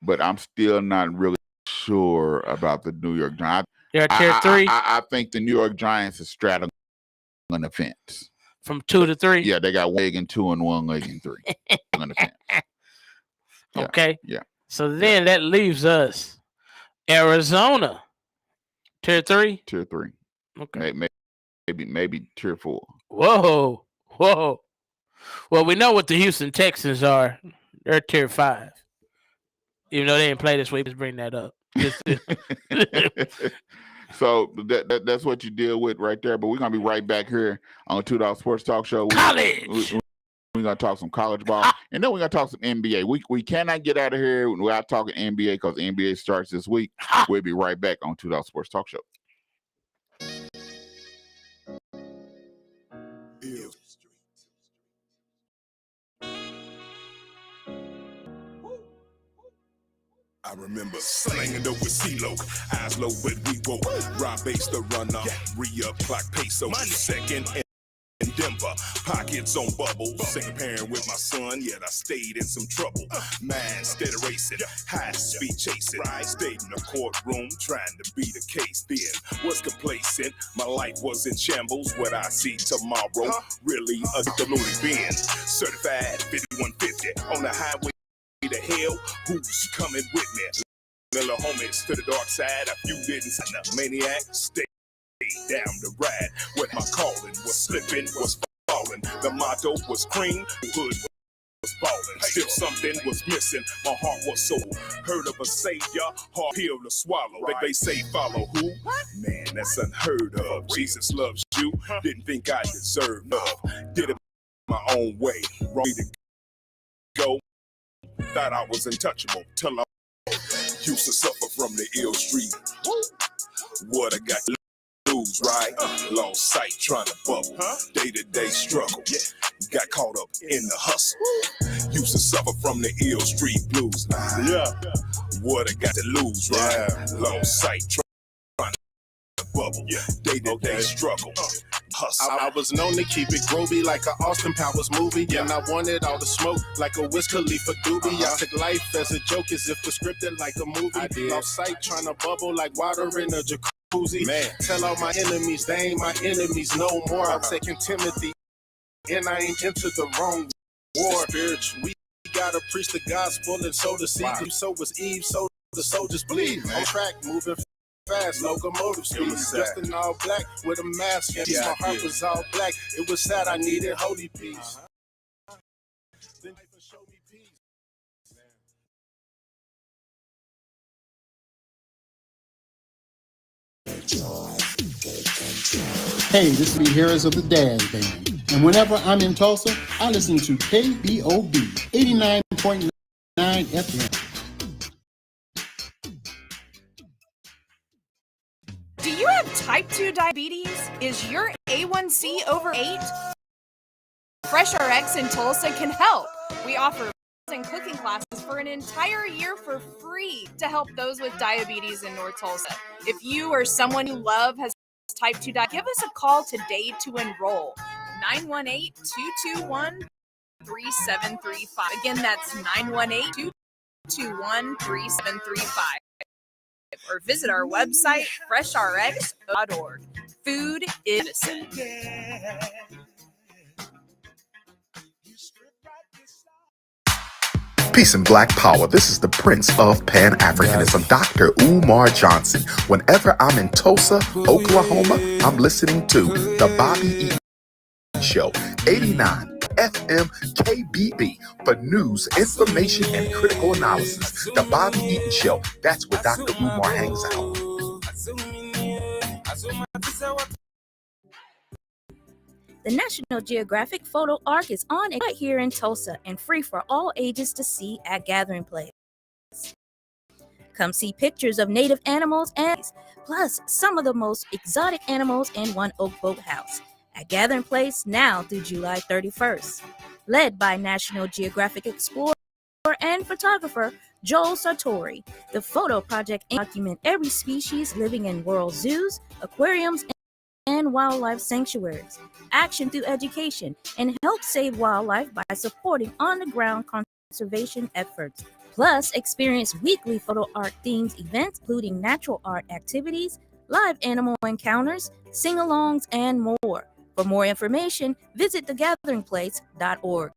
But I'm still not really sure about the New York Giants. They're tier 3? I think the New York Giants is straddling the fence. From 2 to 3? Yeah, they got 1 leg in 2 and 1 leg in 3. On the fence. Yeah, okay. Yeah. So then that leaves us Arizona. Tier 3? Tier 3. Okay. Maybe tier 4. Whoa. Well, we know what the Houston Texans are. They're tier 5. Even though they didn't play this week, just bring that up. So that's what you deal with right there. But we're going to be right back here on 2Dawgs Sports Talk Show. College! We're going to talk some college ball. And then we're going to talk some NBA. We cannot get out of here without talking NBA because NBA starts this week. We'll be right back on 2Dawgs Sports Talk Show. I remember slanging though with CeeLo, eyes low but we woke. Rob Bass the runner, re-up clock peso. Second in Denver, pockets on bubbles. Second parent with my son, yet I stayed in some trouble. Man, steady racing, high speed chasing. Stayed in the courtroom trying to beat the case. Then was complacent, my life was in shambles. What I see tomorrow, really a diluted Benz. Certified 5150 on the highway to hell. Who's coming with me? Little homies to the dark side. A few didn't sign up. Maniac, stay down the ride. What my calling was slipping, was falling. The motto was cream, hood was balling. Still something was missing. My heart was so hurt of a savior. Hard pill to swallow. They say follow who? Man, that's unheard of. Jesus loves you. Didn't think I deserved love. Did it my own way. Wrong to go. Thought I was untouchable till I used to suffer from the ill street. What I got to lose, lose, right? Lost sight trying to bubble. Day-to-day struggle. Got caught up in the hustle. Used to suffer from the ill street blues. What I got to lose, right? Lost sight trying to bubble. Day-to-day struggle. Hustle. I was known to keep it groovy like an Austin Powers movie. And I wanted all the smoke like a Wiz Khalifa doobie. I took life as a joke as if it's scripted like a movie. Lost sight trying to bubble like water in a jacuzzi. Tell all my enemies they ain't my enemies no more. I'm taking Timothy and I ain't into the wrong war. We gotta preach the gospel and sow the seed. So was Eve, so the soldiers bleed. On track, moving fast, locomotive speed. Dressed in all black with a mask. And my heart was all black. It was sad, I needed holy peace. Hey, this is the Heroes of the Daz Band. And whenever I'm in Tulsa, I listen to KBOB 89.9 FM. Do you have type 2 diabetes? Is your A1C over 8? Fresh RX in Tulsa can help. We offer and cooking classes for an entire year for free to help those with diabetes in North Tulsa. If you or someone you love has type 2 diabetes, give us a call today to enroll. 918-221-3735. Again, that's 918-221-3735. Or visit our website, freshrx.org. Food is medicine. Peace and Black Power. This is the Prince of Pan-Africanism, Dr. Umar Johnson. Whenever I'm in Tulsa, Oklahoma, I'm listening to The Bobby Eaton Show, 89 FM KBB, for news, information, and critical analysis. The Bobby Eaton Show, that's where Dr. Umar hangs out. The National Geographic Photo Arc is on right here in Tulsa and free for all ages to see at Gathering Place. Come see pictures of native animals and plus some of the most exotic animals in one oak boathouse at Gathering Place now through July 31st. Led by National Geographic explorer and photographer Joel Sartori, the photo project aims to document every species living in world zoos, aquariums, and wildlife sanctuaries, action through education, and help save wildlife by supporting on-the-ground conservation efforts. Plus, experience weekly photo art themed events, including natural art activities, live animal encounters, sing-alongs, and more. For more information, visit thegatheringplace.org.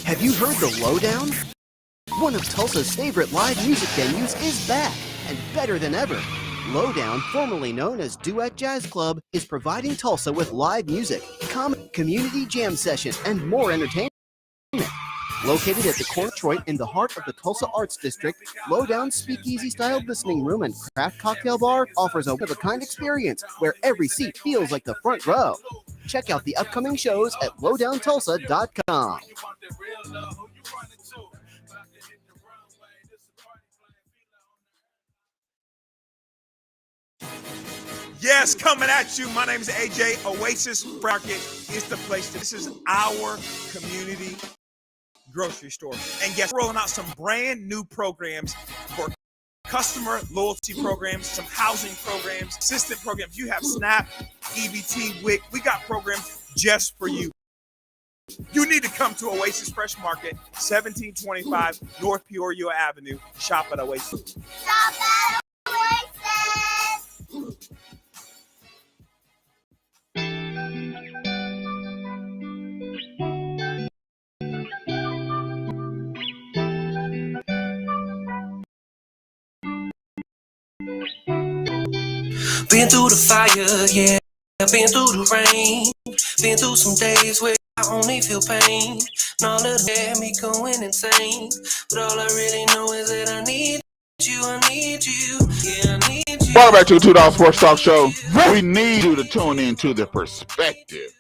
Have you heard the lowdown? One of Tulsa's favorite live music venues is back and better than ever. Lowdown, formerly known as Duet Jazz Club, is providing Tulsa with live music, community jam sessions, and more entertainment. Located at the Corner Detroit in the heart of the Tulsa Arts District, Lowdown's speakeasy-style listening room and craft cocktail bar offers a one-of-a-kind experience where every seat feels like the front row. Check out the upcoming shows at lowdowntulsa.com. Yes, coming at you. My name is AJ. Oasis Market is the place. This is our community grocery store. And guess we're rolling out some brand new programs for customer loyalty programs, some housing programs, assistant programs. You have SNAP, EBT, WIC. We got programs just for you. You need to come to Oasis Fresh Market, 1725 North Peoria Avenue. Shop at Oasis. Shop at Oasis. Been through the fire, yeah. Been through the rain. Been through some days where I only feel pain. And all of them had me going insane. But all I really know is that I need you, I need you. Yeah, I need you. Welcome back to the 2Dawgs Sports Talk Show. We need you to tune in to the perspective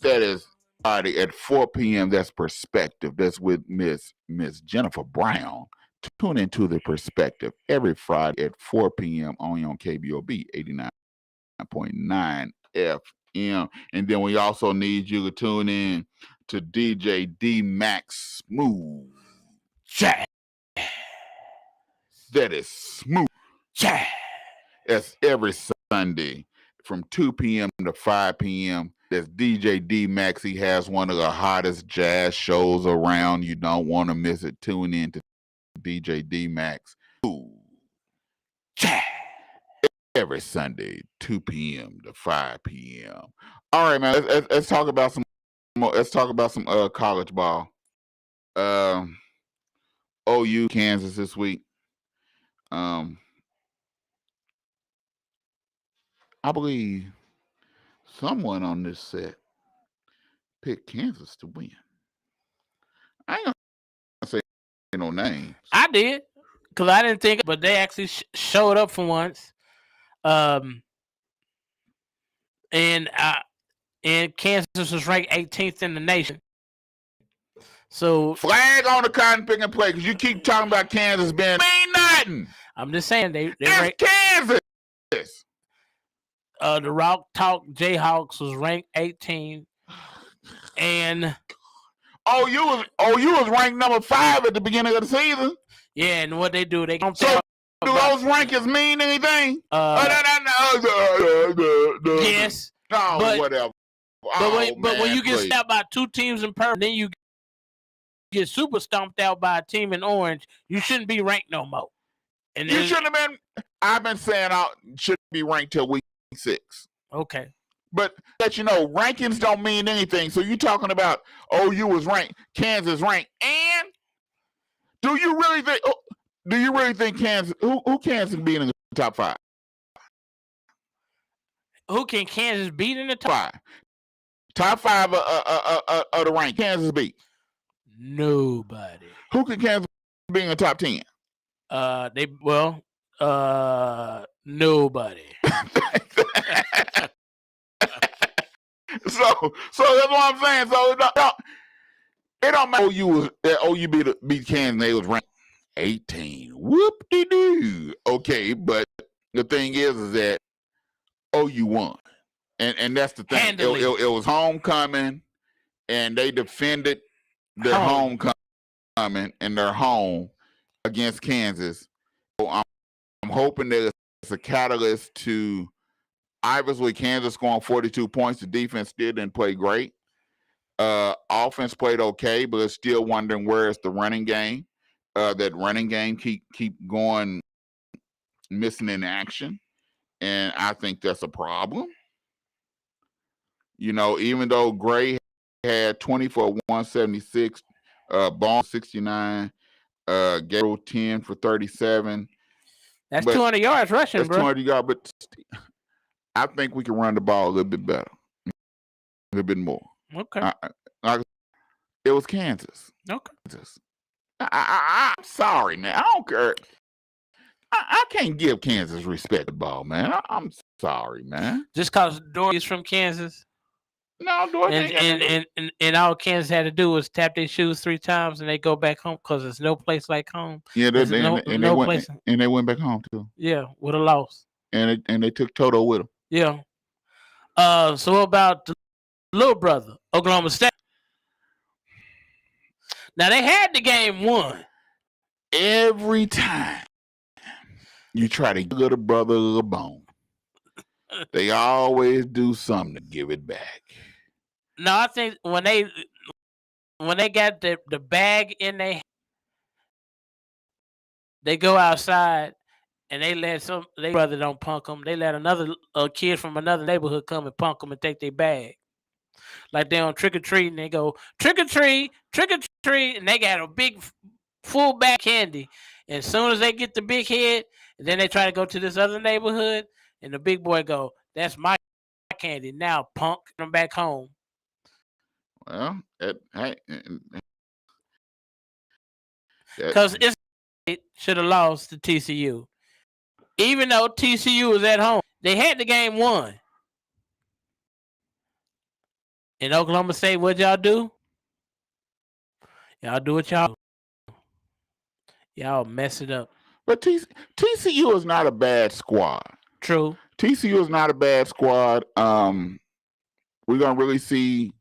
that is Friday at 4 p.m. That's Perspective. That's with Miss Jennifer Brown. Tune into the Perspective every Friday at 4 p.m. only on KBOB 89.9 FM. And then we also need you to tune in to DJ D Max Smooth Jazz. That is Smooth Jazz. That's every Sunday from 2 p.m. to 5 p.m. That's DJ D Max. He has one of the hottest jazz shows around. You don't want to miss it. Tune in to DJ D Max. Ooh, jazz. Every Sunday, 2 p.m. to 5 p.m. All right, man. Let's talk about some more. Let's talk about some college ball. OU Kansas this week. I believe someone on this set picked Kansas to win. I ain't gonna say no names. I did, because I didn't think, but they actually showed up for once. And Kansas was ranked 18th in the nation. So flag on the cotton pick and play, because you keep talking about Kansas being ain't nothing. I'm just saying they ranked Kansas. The Rock Talk Jayhawks was ranked 18, and OU was ranked number 5 at the beginning of the season. Yeah, and what they do, they do those rankings mean anything? Yes. No, whatever. But when you get stopped by 2 teams in person, then you get super stomped out by a team in orange, you shouldn't be ranked no more. And you shouldn't have been. I've been saying I shouldn't be ranked till week 6. Okay. But let you know, rankings don't mean anything. So you're talking about OU was ranked, Kansas ranked, and do you really think Kansas? Who Kansas beat in the top 5? Who can Kansas beat in the top 5? Top 5 of the rank. Kansas beat nobody. Who can Kansas beat in the top 10? Nobody. So that's what I'm saying. So it don't matter. OU beat Kansas. They was ranked 18. Whoop-de-doo. Okay, but the thing is that OU won, and that's the thing. It was homecoming, and they defended their homecoming and their home against Kansas. So I'm hoping that it's a catalyst to. Obviously, Kansas scoring 42 points. The defense still didn't play great. Offense played okay, but still wondering where is the running game. That running game keep going missing in action, and I think that's a problem. You know, even though Gray had 20 for 176, Ball 69, Gabriel 10 for 37. That's 200 yards rushing, that's 200 yards, but I think we can run the ball a little bit better, a little bit more. Okay. It was Kansas. Okay. I'm sorry, man. I don't care. I can't give Kansas respect the ball, man. I'm sorry, man. Just because Dory's from Kansas. No, Dory. And all Kansas had to do was tap their shoes 3 times and they go back home because there's no place like home. Yeah, they went back home too. Yeah, with a loss. And they took Toto with them. Yeah. So what about the little brother, Oklahoma State? Now they had the game won. Every time you try to give a brother a bone, they always do something to give it back. No, I think when they got the bag in they go outside and they let their brother don't punk them. They let another kid from another neighborhood come and punk them and take their bag. Like they on trick or treat and they go trick or treat, and they got a big full bag candy. And as soon as they get the big head, and then they try to go to this other neighborhood, and the big boy go, "That's my candy now, punk." Them back home. Well, because it should have lost to TCU, even though TCU was at home. They had the game won. In Oklahoma State, what y'all do? Y'all do what y'all do. Y'all mess it up. But TCU is not a bad squad. True. TCU is not a bad squad. We're gonna really see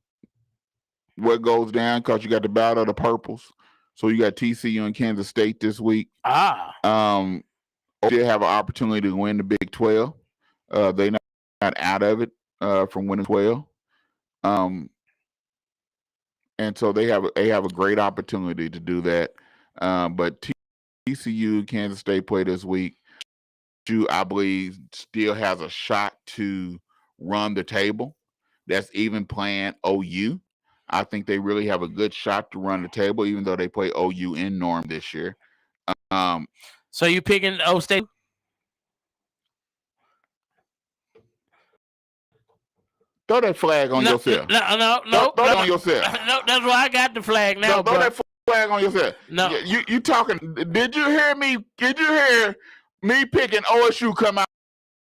what goes down because you got the battle of the purples. So you got TCU and Kansas State this week. They have an opportunity to win the Big 12. They're not out of it from winning 12. And so they have a great opportunity to do that. But TCU, Kansas State play this week. I believe still has a shot to run the table. That's even playing OU. I think they really have a good shot to run the table, even though they play OU in Norm this year. So you picking O State? Throw that flag on yourself. No. Throw it on yourself. No, that's why I got the flag now, Throw that flag on yourself. No. You talking. Did you hear me? Did you hear me picking OSU come out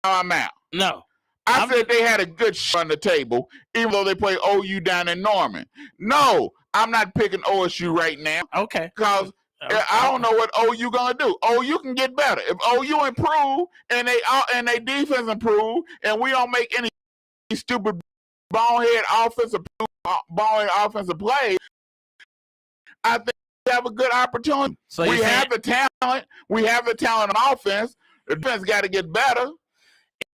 of my mouth? No. I said they had a good shot on the table, even though they play OU down in Norman. No, I'm not picking OSU right now. Okay. Because I don't know what OU gonna do. OU can get better. If OU improve and they defense improve, and we don't make any stupid bonehead offensive plays, I think we have a good opportunity. So we have the talent. We have the talent on offense. The defense got to get better.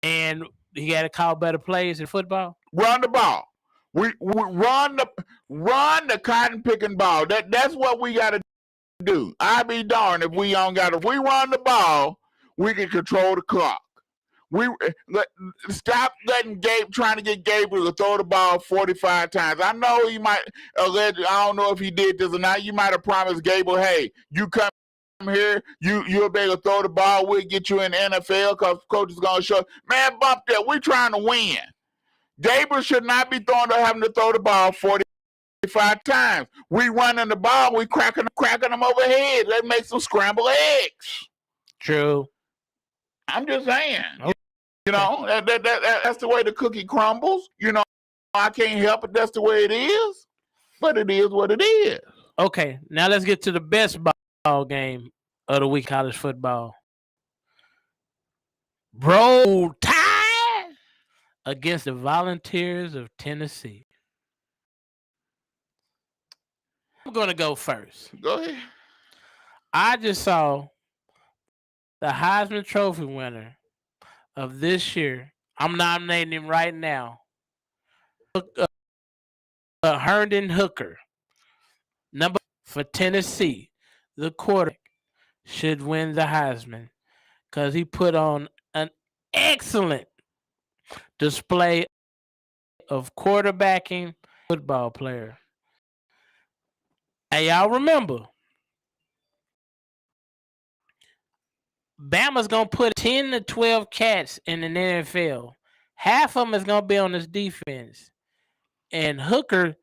And you got to call better plays in football. Run the ball. We run the cotton picking ball. That's what we got to do. I'd be darned if we don't got. If we run the ball, we can control the clock. Stop letting trying to get Gabriel to throw the ball 45 times. I know he might I don't know if he did this or not. You might have promised Gabriel, hey, you come here, you'll be able to throw the ball. We'll get you in the NFL because coach is gonna show. Man, bump that. We're trying to win. Gabriel should not be having to throw the ball 45 times. We running the ball, we cracking them overhead. Let's make some scrambled eggs. True. I'm just saying. Okay. You know, that's the way the cookie crumbles. You know, I can't help it. That's the way it is. But it is what it is. Okay, now let's get to the best ball game of the week, college football. Roll Tide against the Volunteers of Tennessee. I'm going to go first. Go ahead. I just saw the Heisman Trophy winner of this year. I'm nominating him right now. Herndon Hooker, number for Tennessee, the quarterback, should win the Heisman because he put on an excellent display of quarterbacking football player. Hey, y'all remember, Bama's going to put 10 to 12 cats in the NFL. Half of them is going to be on this defense. And Hooker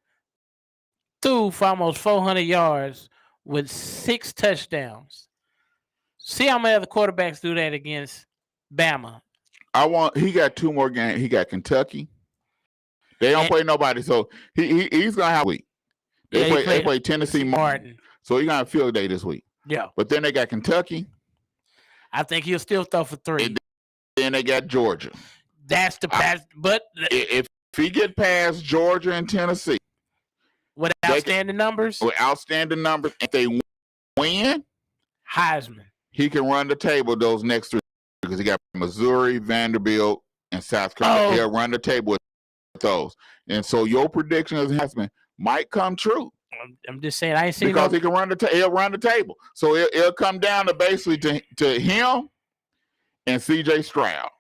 threw for almost 400 yards with 6 touchdowns. See how many other quarterbacks do that against Bama. He got 2 more games. He got Kentucky. They don't play nobody, so he's gonna have a week. They play Tennessee Martin. So he's gonna field day this week. Yeah. But then they got Kentucky. I think he'll still throw for 3. And then they got Georgia. That's the pass. But if he get past Georgia and Tennessee with outstanding numbers, if they win, Heisman, he can run the table those next 3 because he got Missouri, Vanderbilt, and South Carolina. He'll run the table with those. And so your prediction as Heisman might come true. I'm just saying I ain't seen because he can he'll run the table. So it'll come down to basically to him and CJ Stroud.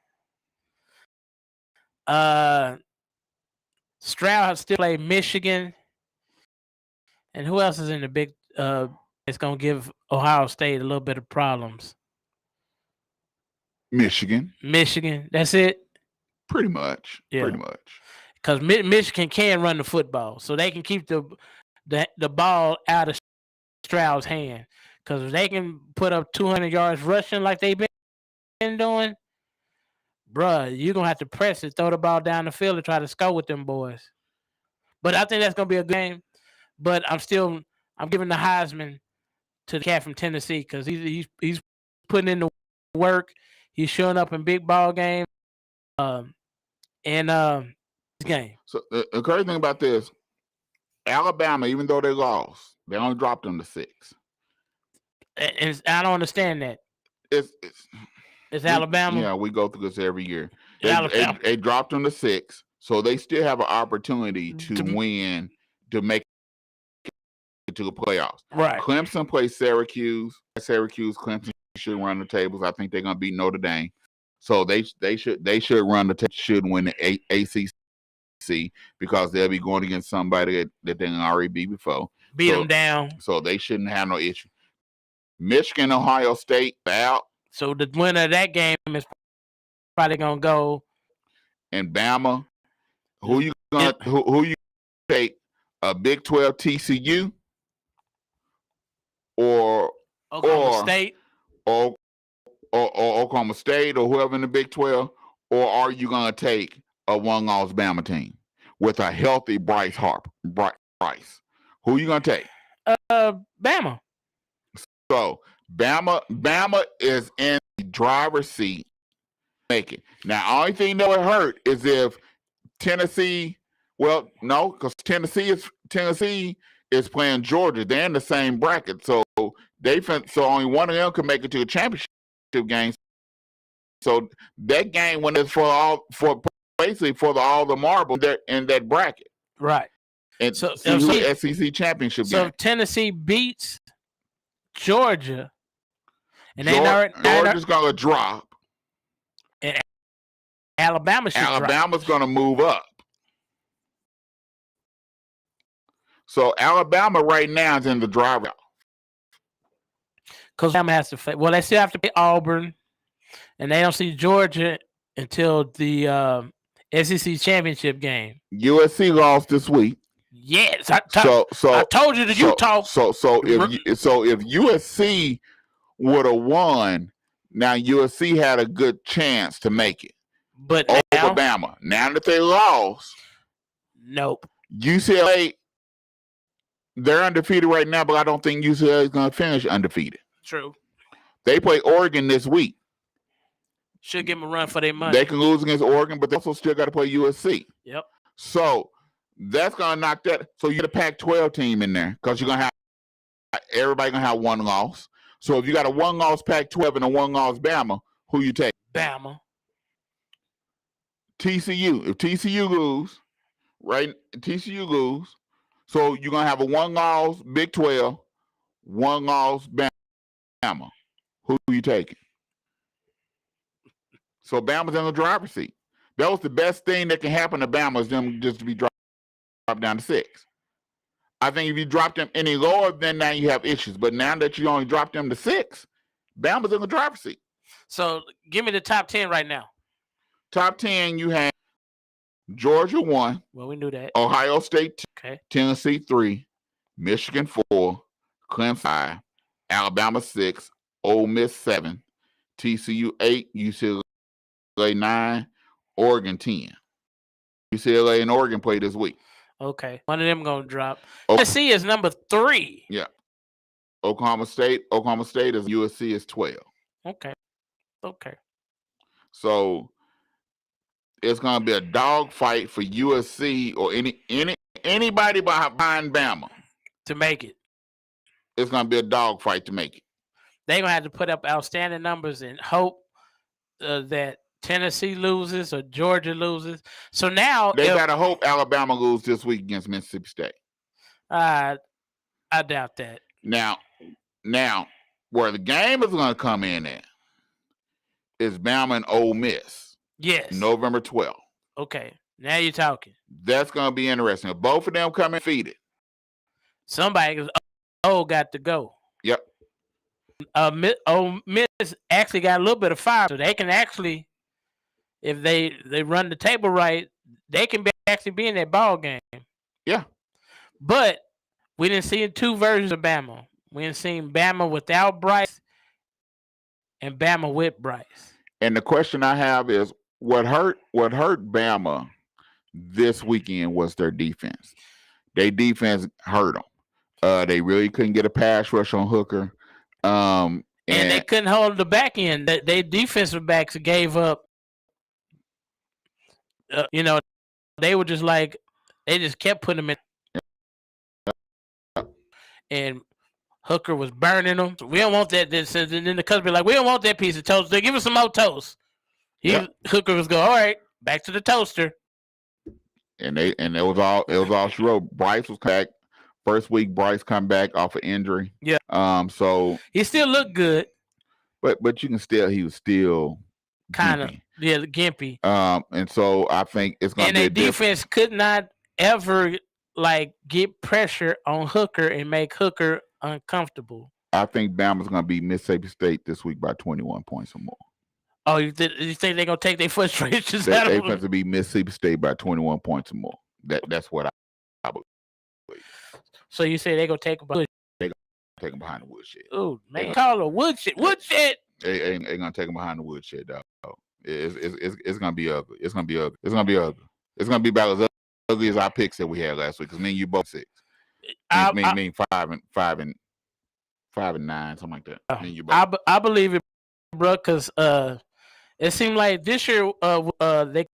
Stroud still play Michigan. And who else is in the big it's gonna give Ohio State a little bit of problems? Michigan. That's it? Pretty much. Yeah. Pretty much. Because Michigan can run the football. So they can keep the ball out of Stroud's hand. Because if they can put up 200 yards rushing like they've been doing, bruh, you're going to have to press it, throw the ball down the field and try to score with them boys. But I think that's gonna be a good game. But I'm giving the Heisman to the cat from Tennessee because he's putting in the work. He's showing up in big ball games. This game. So the crazy thing about this, Alabama, even though they lost, they only dropped them to 6. And I don't understand that. It's Alabama. Yeah, we go through this every year. They dropped them to 6, so they still have an opportunity to win to make it to the playoffs. Right. Clemson plays Syracuse. Clemson should run the tables. I think they're gonna beat Notre Dame. So they should run the should win the ACC because they'll be going against somebody that they can already beat before. Beat them down. So they shouldn't have no issue. Michigan, Ohio State out. So the winner of that game is probably gonna go. And Bama, who you take? A Big 12 TCU or Oklahoma State or Oklahoma State or whoever in the Big 12, or are you gonna take a one-loss Bama team with a healthy Bryce? Who you gonna take? Bama. So Bama is in the driver's seat. Make it now. Only thing that would hurt is if Tennessee. Well, no, because Tennessee is playing Georgia. They're in the same bracket, so only one of them can make it to a championship game. So that game when it's all the marbles in that bracket, right? And so SEC championship game. So if Tennessee beats Georgia, and Georgia's gonna drop, and Alabama's gonna move up. So Alabama right now is in the driver's because Alabama has to play. Well, they still have to play Auburn, and they don't see Georgia until the SEC championship game. USC lost this week. Yes, I told you that you talk. So if USC would have won, now USC had a good chance to make it. But Alabama, now that they lost, nope. UCLA, they're undefeated right now, but I don't think UCLA is going to finish undefeated. True. They play Oregon this week. Should give them a run for their money. They can lose against Oregon, but they also still got to play USC. Yep. So that's going to knock that. So you get a Pac-12 team in there because you're going to have everybody going to have one loss. So if you got a one-loss Pac-12 and a one-loss Bama, who you take? Bama. TCU. If TCU lose, right? TCU lose. So you're going to have a one-loss Big 12, one-loss Bama. Who you taking? So Bama's in the driver's seat. That was the best thing that can happen to Bama is them just to be dropped down to 6. I think if you drop them any lower, then now you have issues. But now that you only drop them to 6, Bama's in the driver's seat. So give me the top 10 right now. Top 10, you have Georgia 1. Well, we knew that. Ohio State 2. Okay. Tennessee 3. Michigan 4. Clemson 5. Alabama 6. Ole Miss 7. TCU 8. UCLA 9. Oregon 10. UCLA and Oregon play this week. Okay. One of them going to drop. Tennessee is number 3. Yeah. Oklahoma State is USC is 12. Okay. So it's going to be a dog fight for USC or anybody behind Bama to make it. It's going to be a dog fight to make it. They're going to have to put up outstanding numbers and hope that Tennessee loses or Georgia loses. So now they got to hope Alabama loses this week against Mississippi State. I doubt that. Now, where the game is going to come in at is Bama and Ole Miss. Yes. November 12th. Okay. Now you're talking. That's going to be interesting. If both of them come in defeated, somebody got to go. Yep. Ole Miss actually got a little bit of fire, so they can actually, if they run the table right, they can actually be in that ball game. Yeah. But we didn't see 2 versions of Bama. We didn't see Bama without Bryce and Bama with Bryce. And the question I have is, what hurt Bama this weekend was their defense. Their defense hurt them. They really couldn't get a pass rush on Hooker. And they couldn't hold the back end. They defensive backs gave up. They were just like, they just kept putting them in. And Hooker was burning them. So we don't want that. And then the coach be like, we don't want that piece of toast. They give us some more toast. Hooker was going, all right, back to the toaster. And it was all she wrote. Bryce was back. First week, Bryce come back off an injury. Yeah. So he still looked good. But you can still, he was still kind of gimpy. And so I think it's gonna be a defense could not ever get pressure on Hooker and make Hooker uncomfortable. I think Bama's gonna beat Mississippi State this week by 21 points or more. Oh, you think they're gonna take their frustrations out of them? They have to beat Mississippi State by 21 points or more. That's what I believe. So you say they're gonna take them behind? They're gonna take them behind the woodshed. Oh man, call it woodshed. Woodshed. They're gonna take them behind the woodshed, dog. It's gonna be ugly. It's gonna be ugly. It's gonna be ugly. It's gonna be about as ugly as our picks that we had last week. Because me and you both 6. Me 5 and 9, something like that. Me and you both. I believe it, bro. Because it seemed like this year they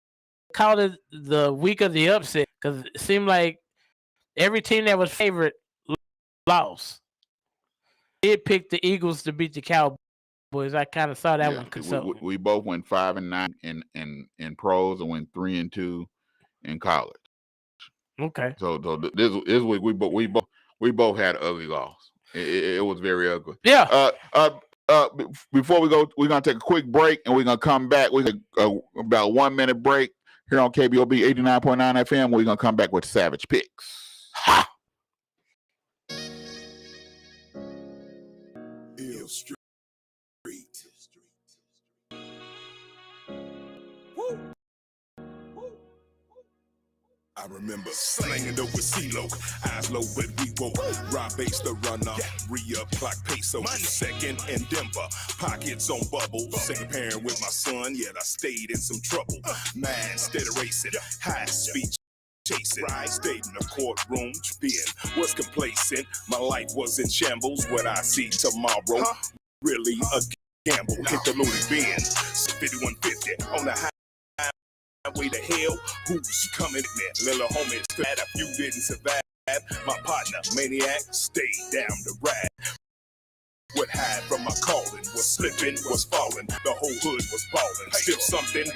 called it the week of the upset. Because it seemed like every team that was favorite lost. It picked the Eagles to beat the Cowboys. I kind of saw that one. We both went 5 and 9 in pros and went 3 and 2 in college. Okay. So this week we both had an ugly loss. It was very ugly. Yeah. Before we go, we're gonna take a quick break and we're gonna come back. We about a 1 minute break here on KBOB 89.9 FM. We're gonna come back with Savage Picks. Ha! Ill Street. I remember slanging over CeeLo, eyes low but we woke. Rob Bass the runner, re-up clock peso. Second in Denver, pockets on bubble. Second pairing with my son, yet I stayed in some trouble. Man, steady racing, high speed chasing. Stayed in the courtroom, then was complacent. My life was in shambles. What I see tomorrow, really a gamble. Hit the Louis Benz, 5150 on the high. Way to hell, who's coming at me? Little homie, glad a few didn't survive. My partner, maniac, stayed down the ride. What hide from my calling was slipping, was falling. The whole hood was balling. Still something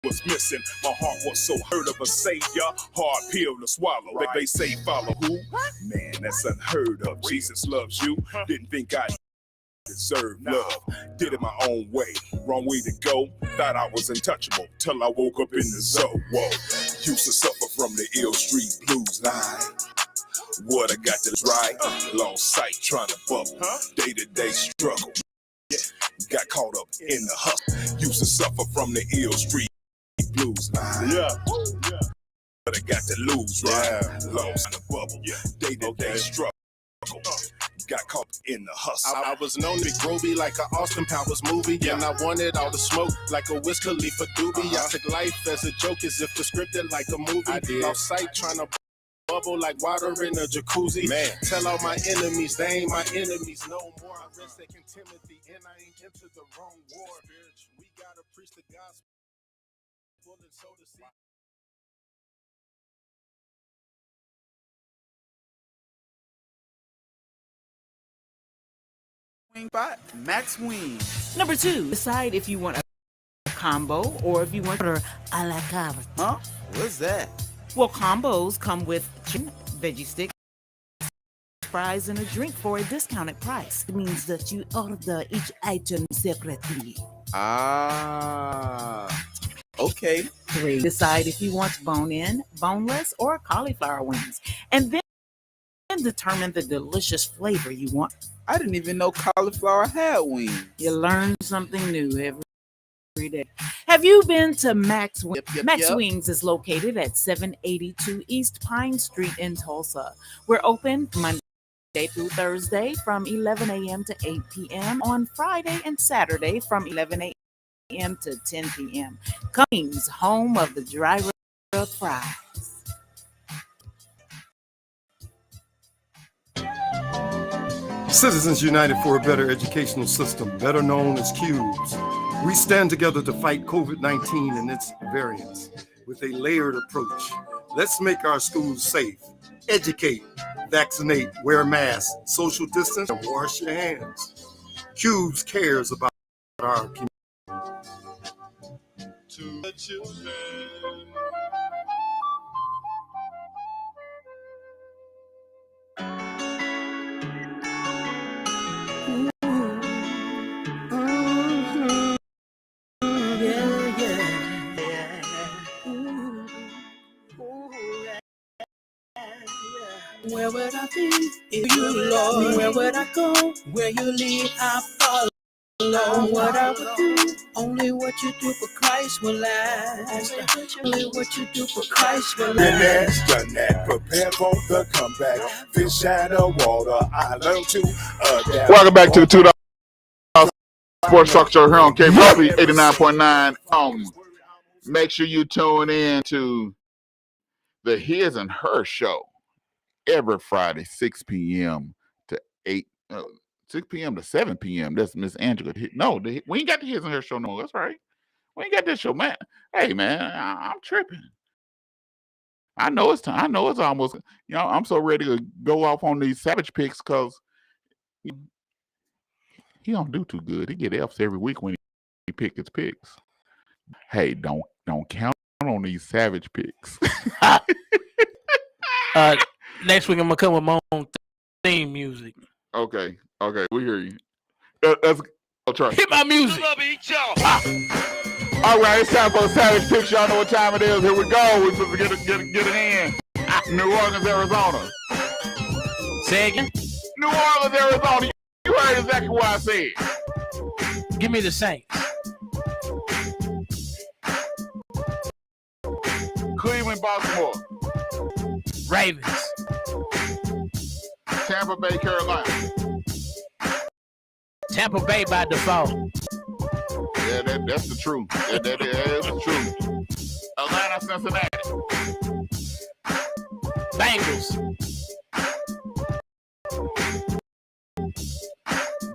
was missing. My heart was so hurt of a savior. Hard pill to swallow. They say follow who? Man, that's unheard of. Jesus loves you. Didn't think I deserve love, did it my own way, wrong way to go, thought I was untouchable, till I woke up in the zone. Whoa, used to suffer from the ill street blues line. What I got to right, lost sight trying to bubble, day-to-day struggle, got caught up in the hustle, used to suffer from the ill street blues line. But I got to lose, right, lost in the bubble, day-to-day struggle. Got caught in the hustle. I was known to grow be like an Austin Powers movie, and I wanted all the smoke like a Wiz Khalifa doobie. I took life as a joke, as if it's scripted like a movie. I did. Lost sight trying to bubble like water in a jacuzzi. Man, tell all my enemies they ain't my enemies no more. I rest second Timothy, and I ain't entered the wrong war. We gotta preach the gospel. And so to see. Spot, Max Wing. Number 2, decide if you want a combo or if you want a la carte. Huh? What's that? Well, combos come with chicken, veggie sticks, fries, and a drink for a discounted price. It means that you order each item separately. Okay. 3, decide if you want bone-in, boneless, or cauliflower wings. And then determine the delicious flavor you want. I didn't even know cauliflower had wings. You learn something new every day. Have you been to Max Wings? Max Wings is located at 782 East Pine Street in Tulsa. We're open Monday through Thursday from 11 a.m. to 8 p.m. on Friday and Saturday from 11 a.m. to 10 p.m. Cummings, home of the dry rub truck fries. Citizens United for a Better Educational System, better known as CUBES. We stand together to fight COVID-19 and its variants with a layered approach. Let's make our schools safe. Educate, vaccinate, wear masks, social distance, and wash your hands. CUBES cares about our community. To the children. Where would I be if you, Lord? Where would I go? Where you lead, I follow. What I would do, only what you do for Christ will last. Only what you do for Christ will Been there, last. done that, prepare for the comeback. Fish out of water, I learned to adapt. Welcome back to the 2Dawgs Sports Talk Show here on KPOB 89.9. Make sure you tune in to the His and Her show every Friday, 6 p.m. to 6 p.m. to 7 p.m. That's Miss Angela. No, we ain't got the His and Her show no more. That's right. We ain't got this show, man. Hey, man, I'm tripping. I know it's time. I know it's almost, I'm so ready to go off on these Savage picks because he don't do too good. He get F's every week when he pick his picks. Hey, don't count on these Savage picks. Next week I'm gonna come with my own theme music. Okay, we hear you. Let's go, Charlie. Hit my music. All right, it's time for a Savage picks. Y'all know what time it is. Here we go. We're supposed to get it in. New Orleans, Arizona. Say again. New Orleans, Arizona. You heard exactly what I said. Give me the Saints. Cleveland, Baltimore. Ravens. Tampa Bay, Carolina. Tampa Bay by default. Yeah, that's the truth. That is the truth. Atlanta, Cincinnati. Bengals.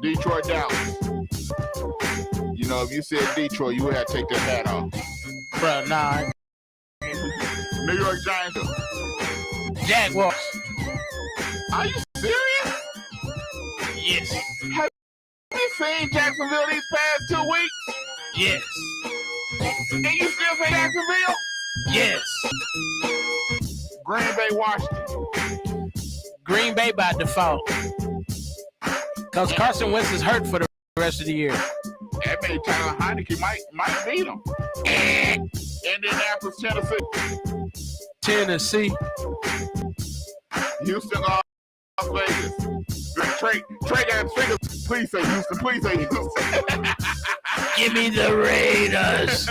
Detroit, Dallas. If you said Detroit, you would have to take that hat off. Bro, nah. New York Giants. Jaguars. Are you serious? Yes. Have you seen Jacksonville these past 2 weeks? Yes. And you still say Jacksonville? Yes. Green Bay, Washington. Green Bay by default. Because Carson Wentz is hurt for the rest of the year. That made Tyler Heineke might beat him. Indianapolis, Tennessee. Houston, Las Vegas. Trey got his fingers. Please say Houston. Please say Houston. Give me the Raiders.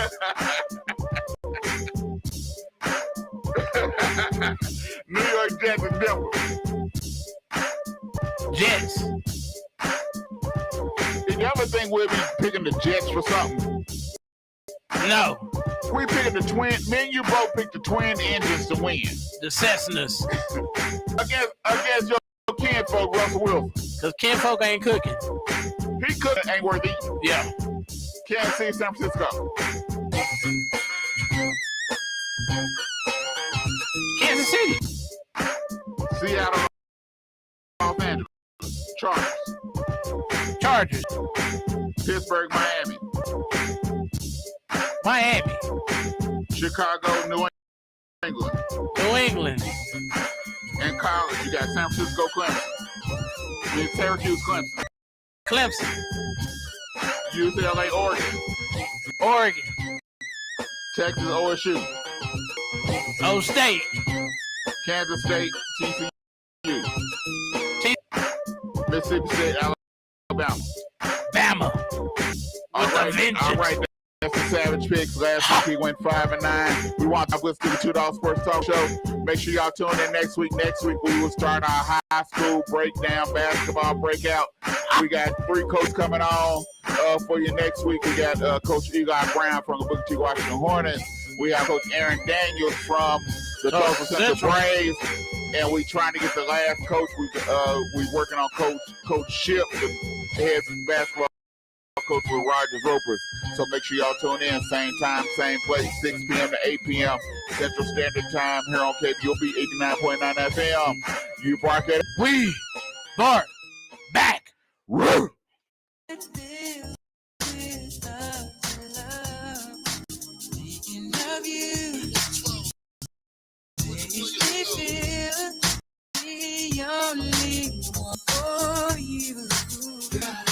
New York Jets and Denver. Jets. Did you ever think we'd be picking the Jets for something? No. We picking the twin. Me and you both picked the twin engines to win. The Cessnas. against your kinfolk, Russell Wilson. Because kinfolk ain't cooking. He cooking ain't worth eating. Yeah. Kansas City, San Francisco. Kansas City. Seattle, Los Angeles. Chargers. Pittsburgh, Miami. Chicago, New England. New England. And college, you got San Francisco, Clemson. You got Syracuse, Clemson. UCLA, Oregon. Texas, OSU. State. Kansas State, TCU. Mississippi State, Alabama. Bama. All right. That's the Savage picks. Last week we went 5-9. We want to to the 2Dawgs Sports Talk Show. Make sure y'all tune in next week. Next week we will start our high school breakdown, basketball breakout. We got 3 coaches coming on for you next week. We got Coach Eli Brown from the Booker T. Washington Hornets. We have Coach Aaron Daniels from the Tulsa Central Braves, and we trying to get the last coach. We working on Coach Ship, the head basketball coach with Rogers Ropers. So make sure y'all tune in, same time, same place, 6 p.m. to 8 p.m. Central Standard Time here on KBOB 89.9 FM. You bark at it. We bark back. Woo! Of you, only for you.